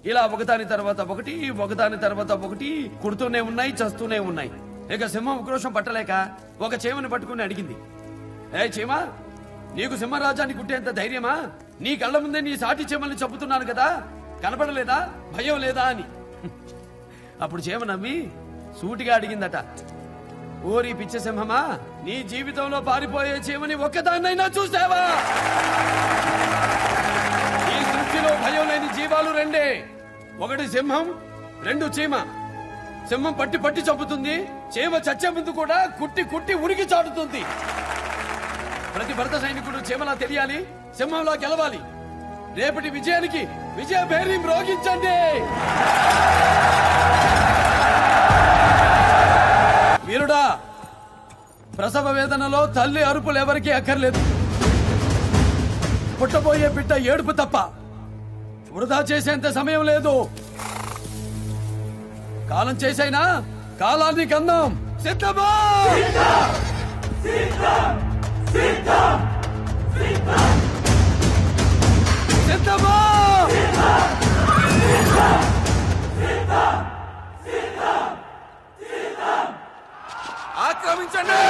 C: ఇలా ఒకదాని తర్వాత ఒకటి, ఒకదాని తర్వాత ఒకటి కుడుతూనే ఉన్నాయి, చస్తూనే ఉన్నాయి. ఇక సింహం ఉక్రోషం పట్టలేక ఒక చీమని పట్టుకుని అడిగింది, ఏ చీమ, నీకు సింహరాజాన్ని కుట్టేంత ధైర్యమా? నీ కళ్ళ ముందే నీ సాటి చీమల్ని చంపుతున్నాను కదా, కనపడలేదా? భయం లేదా అని. అప్పుడు చీమ నమ్మి సూటిగా అడిగిందట, ఓరి పిచ్చ సింహమా, నీ జీవితంలో పారిపోయే చీమని ఒక్కదాన్నైనా చూసావా? ఈ సృష్టిలో భయం లేని జీవాలు రెండే, ఒకటి సింహం, రెండు చీమ. సింహం పట్టి పట్టి చంపుతుంది, చీమ చచ్చే ముందు కూడా కుట్టి కుట్టి ఉరికి చాటుతుంది. ప్రతి భరత సైనికుడు చీమలా తెలియాలి, సింహంలా గెలవాలి. రేపటి విజయానికి విజయ భేరీ మ్రోగించండి. వీరుడా, ప్రసవ వేదనలో తల్లి అరుపులు ఎవరికీ అక్కర్లేదు. పుట్టబోయే బిడ్డ ఏడుపు తప్ప వృధా చేసేంత సమయం లేదు. కాలం చేసైనా కాలాన్ని కందాం. సిద్ధమా? సిద్ధమా? ఆక్రమించండి.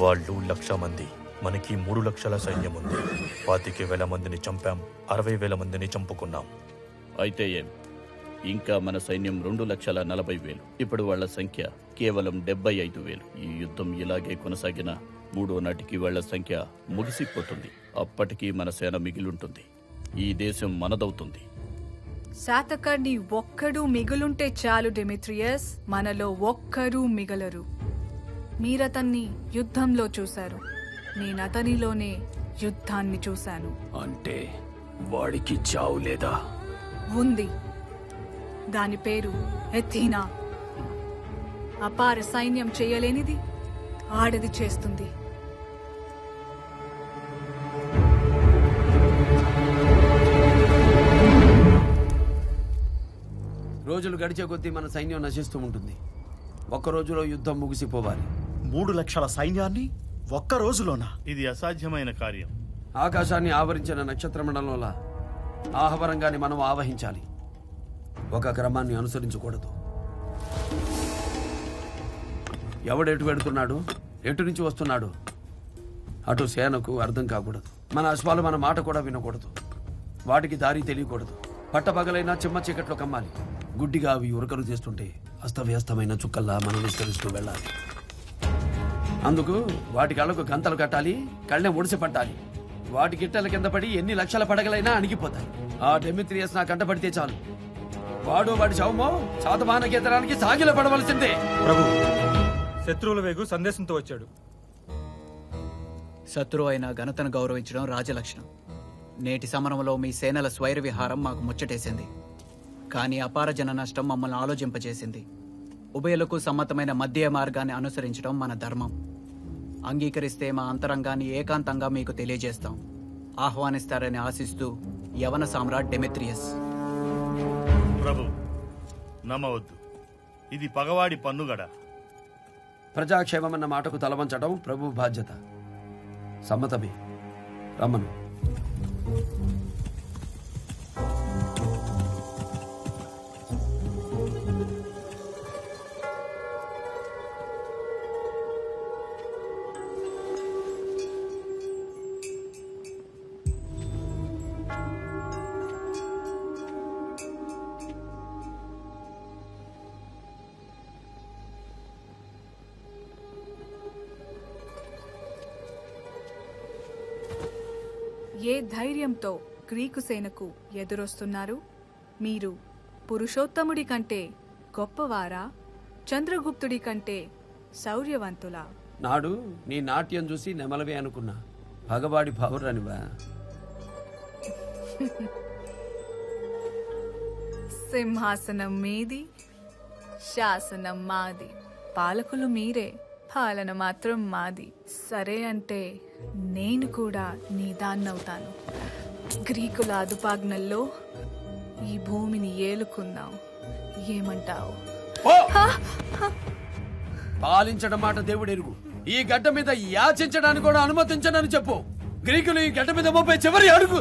G: వాళ్ళు 1,00,000 మంది, మనకి 3 లక్షల సైన్యం ఉంది. 25,000 మందిని చంపాం, 60,000 మందిని చంపుకున్నాం.
L: అయితే ఏం, ఇంకా మన సైన్యం 2,40,000. ఇప్పుడు వాళ్ళ సంఖ్య కేవలం 75,000. ఈ యుద్ధం ఇలాగే కొనసాగిన 3వ నాటికి వాళ్ళ సంఖ్య ముగిసిపోతుంది. అప్పటికీ మన సేన మిగిలుంటుంది. ఈ దేశం మనదవుతుంది.
N: శాతకర్ణి ఒక్కడు మిగులుంటే చాలు డెమిట్రియస్, మనలో ఒక్కరూ మిగలరు. మీరతన్ని యుద్ధంలో చూశారు, నేనతనిలోనే యుద్ధాన్ని చూశాను.
K: అంటే వాడికి చావు లేదా?
N: ఉంది. దాని పేరు ఎథీనా. అపార సైన్యం చేయలేనిది ఆడది చేస్తుంది.
C: రోజులు గడిచే కొద్దీ మన సైన్యం నశిస్తూ ఉంటుంది. ఒక్క రోజులో యుద్ధం ముగిసిపోవాలి.
X: 3 లక్షల సైన్యాన్ని ఒక్క రోజులోనా?
J: ఇది అసాధ్యమైన కార్యం.
C: ఆకాశాన్ని ఆవరించిన నక్షత్ర మండలంలో ఆహవరంగాన్ని మనం ఆవహించాలి. ఒక క్రమాన్ని అనుసరించకూడదు. ఎవడెటు వెడుతున్నాడు, ఎటు నుంచి వస్తున్నాడు, అటు సేనకు అర్థం కాకూడదు. మన అశ్వాలు మన మాట కూడా వినకూడదు. వాటికి దారి తెలియకూడదు. పట్టపగలైనా చిమ్మ చీకట్లో కమ్మాలి. గుడ్డిగా అవి ఉరకలు చేస్తుంటే అస్తవ్యస్తమైన చుక్కల్లా మనం విస్తరిస్తూ వెళ్ళాలి. అందుకు వాటి కళ్ళకు గంతలు కట్టాలి, కళ్ళెం ఒడిసి పట్టాలి. వాటి గిట్టెల కింద పడి ఎన్ని లక్షల పడగలైనా అణిగిపోతాయి. ఆ డెమిత్రియస్ నా కంట పడితే చాలు, వాడు వాడి శవమో శాతమాన కేంద్రానికి సాగిల పడవలసిందే.
I: ప్రభు, శత్రువుల వేగు సందేశంతో వచ్చాడు.
R: శత్రువు అయిన ఘనతను గౌరవించడం రాజలక్షణం. నేటి సమరంలో మీ సేనల స్వైర విహారం మాకు ముచ్చటేసింది. కానీ అపార జన నష్టం మమ్మల్ని ఆలోచింపజేసింది. ఉభయులకు సమ్మతమైన మధ్య మార్గాన్ని అనుసరించడం మన ధర్మం. అంగీకరిస్తే మా అంతరంగాన్ని ఏకాంతంగా మీకు తెలియజేస్తాం. ఆహ్వానిస్తారని ఆశిస్తూ యవన సామ్రాట్ డెమిత్రియస్.
J: ప్రభు, నమ్మవద్దు. ఇది పగవాడి పన్నుగడ.
C: ప్రజాక్షేమమన్న మాటకు తలవంచడం ప్రభు బాధ్యత. సమ్మతమే. రమ్మను.
N: ఏ ధైర్యంతో గ్రీకు సేనకు ఎదురొస్తున్నారు? మీరు పురుషోత్తముడి కంటే గొప్పవారా, చంద్రగుప్తుడి కంటే శౌర్యవంతులా?
C: నాడు నీ నాట్యం చూసి నెమలవే అనుకున్నా. పగవాడి పౌరనివా?
N: సింహాసనం మీది, శాసనం మాది. పాలకులు మీరే, పాలన మాత్రం మాది. సరే అంటే నేను కూడా నీ దాన్నవుతాను. గ్రీకుల అదుపాజ్ఞల్లో ఈ భూమిని ఏలుకుందాం. ఏమంటావు?
C: పాలించడం మాట దేవుడు ఎరుగు. ఈ గడ్డ మీద యాచించడానికి కూడా అనుమతించనని చెప్పు. గ్రీకులు ఈ గడ్డ మీద మోపే చివరి అడుగు.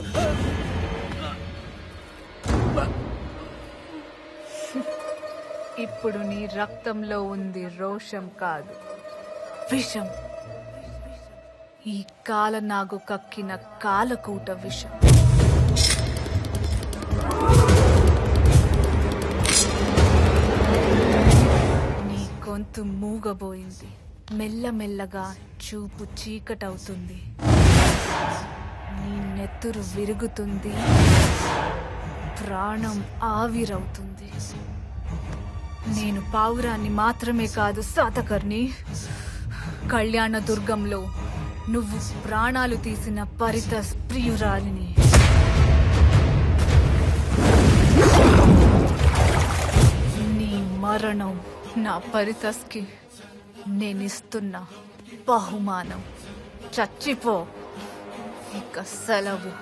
N: ఇప్పుడు నీ రక్తంలో ఉంది రోషం కాదు, విషం. ఈ కాలనాగు కక్కిన కాలకూట విషం. నీ గొంతు మూగబోయింది. మెల్లమెల్లగా చూపు చీకటవుతుంది. నీ నెత్తురు విరుగుతుంది. ప్రాణం ఆవిరవుతుంది. నేను పావురాన్ని మాత్రమే కాదు శాతకర్ణి. కళ్యాణ దుర్గంలో నువ్వు ప్రాణాలు తీసిన పరిత ప్రియురాలిని. నీ మరణం నా పరితస్కి నేనిస్తున్న బహుమానం. చచ్చిపో, ఇక సెలవు.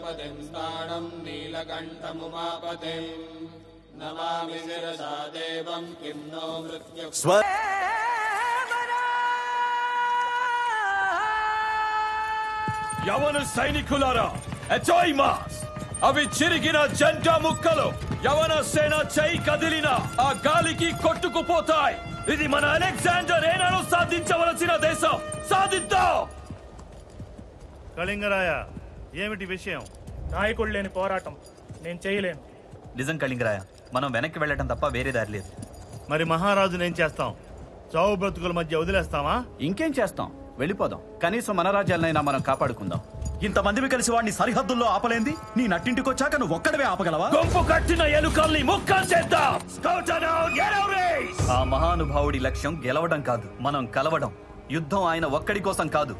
D: పశుపతిం స్థానం నీలకంఠముమాపతిం నమామి శిరసా దేవం కిం నో మృత్యు
E: యవన సైనికులారా, అజయ్ మాస్! అవి చిరిగిన జంట ముక్కలు. యవన సేన చేయి కదిలిన ఆ గాలికి కొట్టుకుపోతాయి. ఇది మన అలెగ్జాండర్ ఏనాడు సాధించవలసిన దేశం. సాధిద్దాం!
J: కళింగరాయ, ఏమిటి విషయం?
I: నాయకుడు లేని పోరాటం నేను చేయలేను.
L: నిజం కళింగరాయ, మనం వెనక్కి వెళ్ళటం తప్ప వేరే దారి లేదు.
J: మరి మహారాజుని ఏం చేస్తాం? చావు బ్రతుకుల మధ్య వదిలేస్తామా?
F: ఇంకేం చేస్తాం, వెళ్ళిపోదాం. కనీసం మన రాజ్యాలనైనా మనం కాపాడుకుందాం. ఇంతమందివి కలిసి వాడిని సరిహద్దుల్లో ఆపలేంది నీ నట్టింటికొచ్చాక నువ్వు ఒక్కడవే ఆపగలవా?
E: గుంపు కట్టిన ఎలుకల్ని ముక్కలు చేద్దాం.
L: ఆ మహానుభావుడి లక్ష్యం గెలవడం కాదు, మనం కలవడం. యుద్ధం ఆయన ఒక్కడి కోసం కాదు,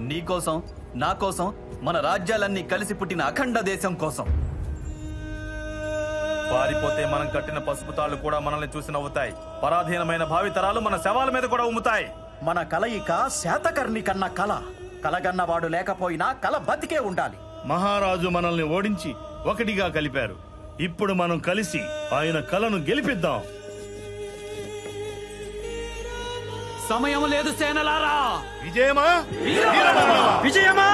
L: నీ కోసం, నా కోసం, మన రాజ్యాలన్నీ కలిసి పుట్టిన అఖండ దేశం కోసం.
E: పారిపోతే మనం కట్టిన పసుపు తాళ్లు కూడా మనల్ని చూసి నవ్వుతాయి. పరాధీనమైన భావితరాలు మన శవాల మీద కూడా ఉమ్ముతాయి.
X: మన కలయిక శాతకర్ణి కన్న కల. కలగన్నవాడు లేకపోయినా కల బతికే ఉండాలి.
J: మహారాజు మనల్ని ఓడించి ఒకటిగా కలిపారు. ఇప్పుడు మనం కలిసి ఆయన కలను గెలిపిద్దాం.
C: సమయం లేదు సేనలారా.
J: విజయమా
C: విజయమా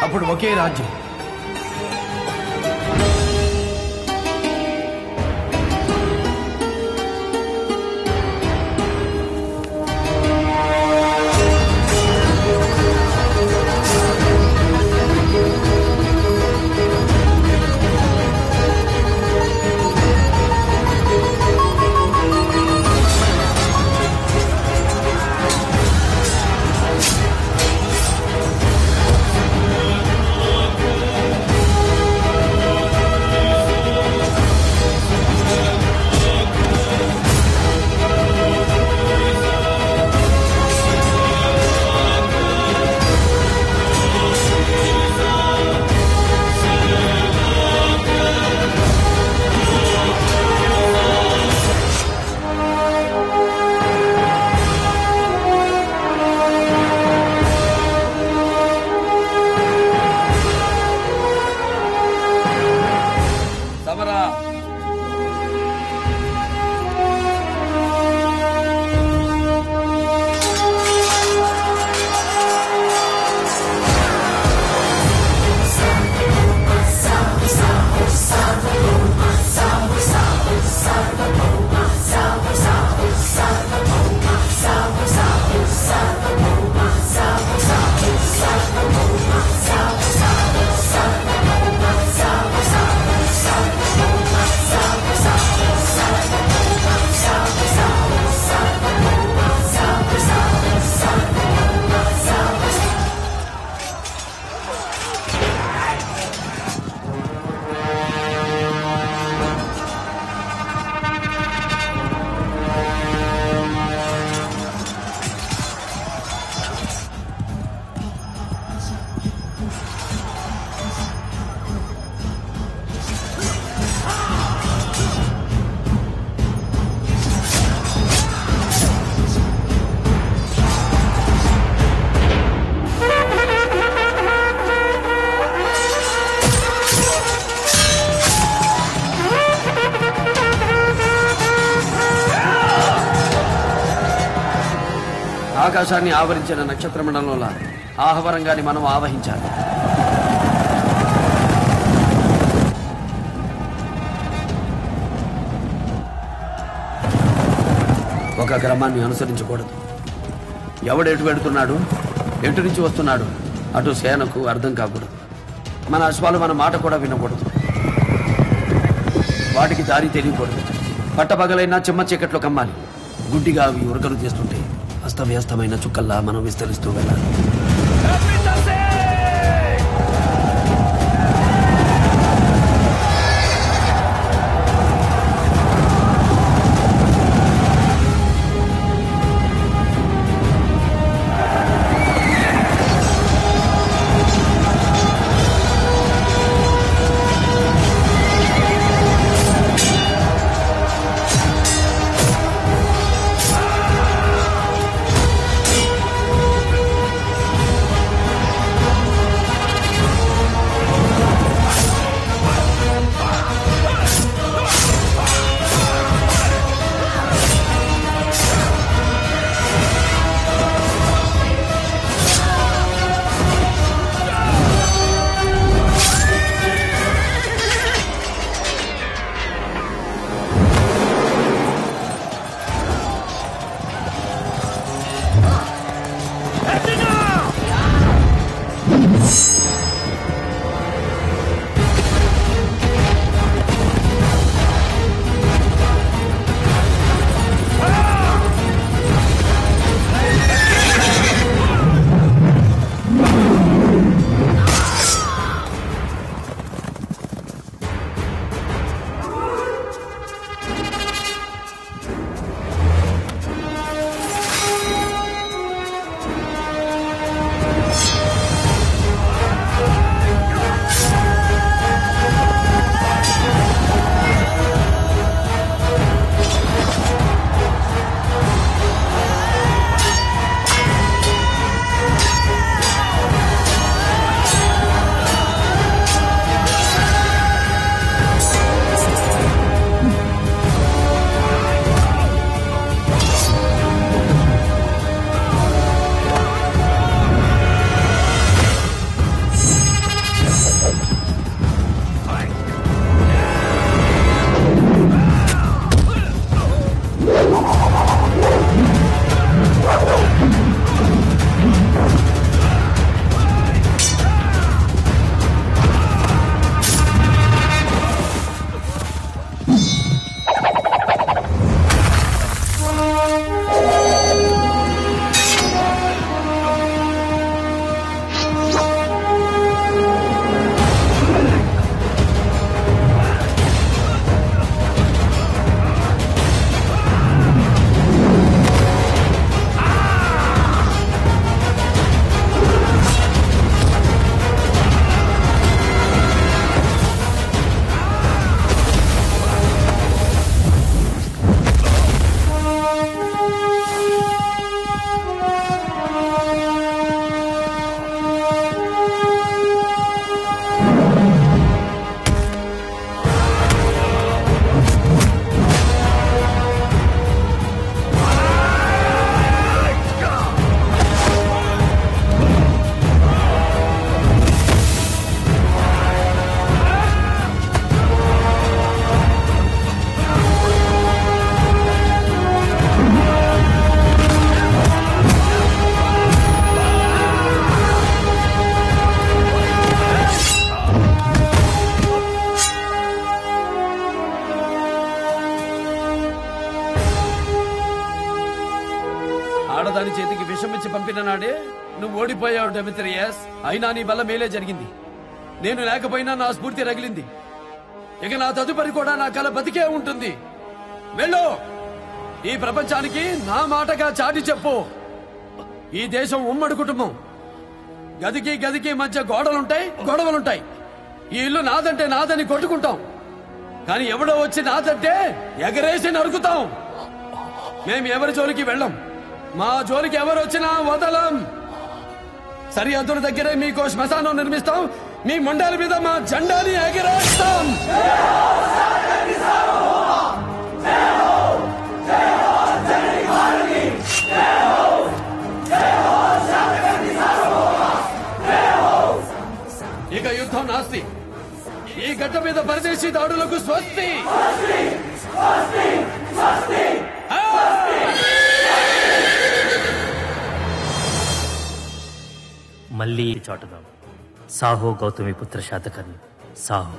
C: అప్పుడు ఒకే రాజ్యం. ఆకాశాన్ని ఆవరించిన నక్షత్ర మండలంలో ఆహవరంగాన్ని మనం ఆవహించాలి. ఒక క్రమాన్ని అనుసరించకూడదు. ఎవడెటు వెడుతున్నాడు, ఎటు నుంచి వస్తున్నాడు, అటు సేనకు అర్థం కాకూడదు. మన అశ్వాలు మన మాట కూడా వినకూడదు. వాటికి దారి తెలియకూడదు. పట్టపగలైనా చిమ్మ చీకట్లో కమ్మాలి. గుడ్డిగా అవి ఉరకలు చేస్తుంటే అస్తవ్యస్తమైన చుక్కల్లా మనం విస్తరిస్తూ వెళ్ళాలి. ఆడదాని చేతికి విషమిచ్చి పంపిన నాడే నువ్వు ఓడిపోయావు డెమిత్రియస్. అయినా నీ వల్ల మేలే జరిగింది. నేను లేకపోయినా నా స్ఫూర్తి రగిలింది. ఇక నా తదుపరి కూడా నా కల బతికే ఉంటుంది. వెళ్ళు, ఈ ప్రపంచానికి నా మాటగా చాటి చెప్పు. ఈ దేశం ఉమ్మడి కుటుంబం. గదికి గదికి మధ్య గోడలుంటాయి, గొడవలుంటాయి. ఈ ఇల్లు నాదంటే నాదని కొట్టుకుంటాం. కానీ ఎవడో వచ్చి నాదంటే ఎగరేసి నరుకుతాం. మేము ఎవరి జోలికి వెళ్ళం. మా జోలికి ఎవరు వచ్చినా వదలం. సరిహద్దుల దగ్గరే మీకో శ్మశానం నిర్మిస్తాం. మీ మొండాల మీద మా జెండాని ఎగరేస్తాం. ఇక యుద్ధం నాస్తి. ఈ గడ్డ మీద పరదేశీ దాడులకు స్వస్తి.
M: మళ్ళీ చాటుదాం. సాహో గౌతమి పుత్ర శాతకర్ణి సాహో.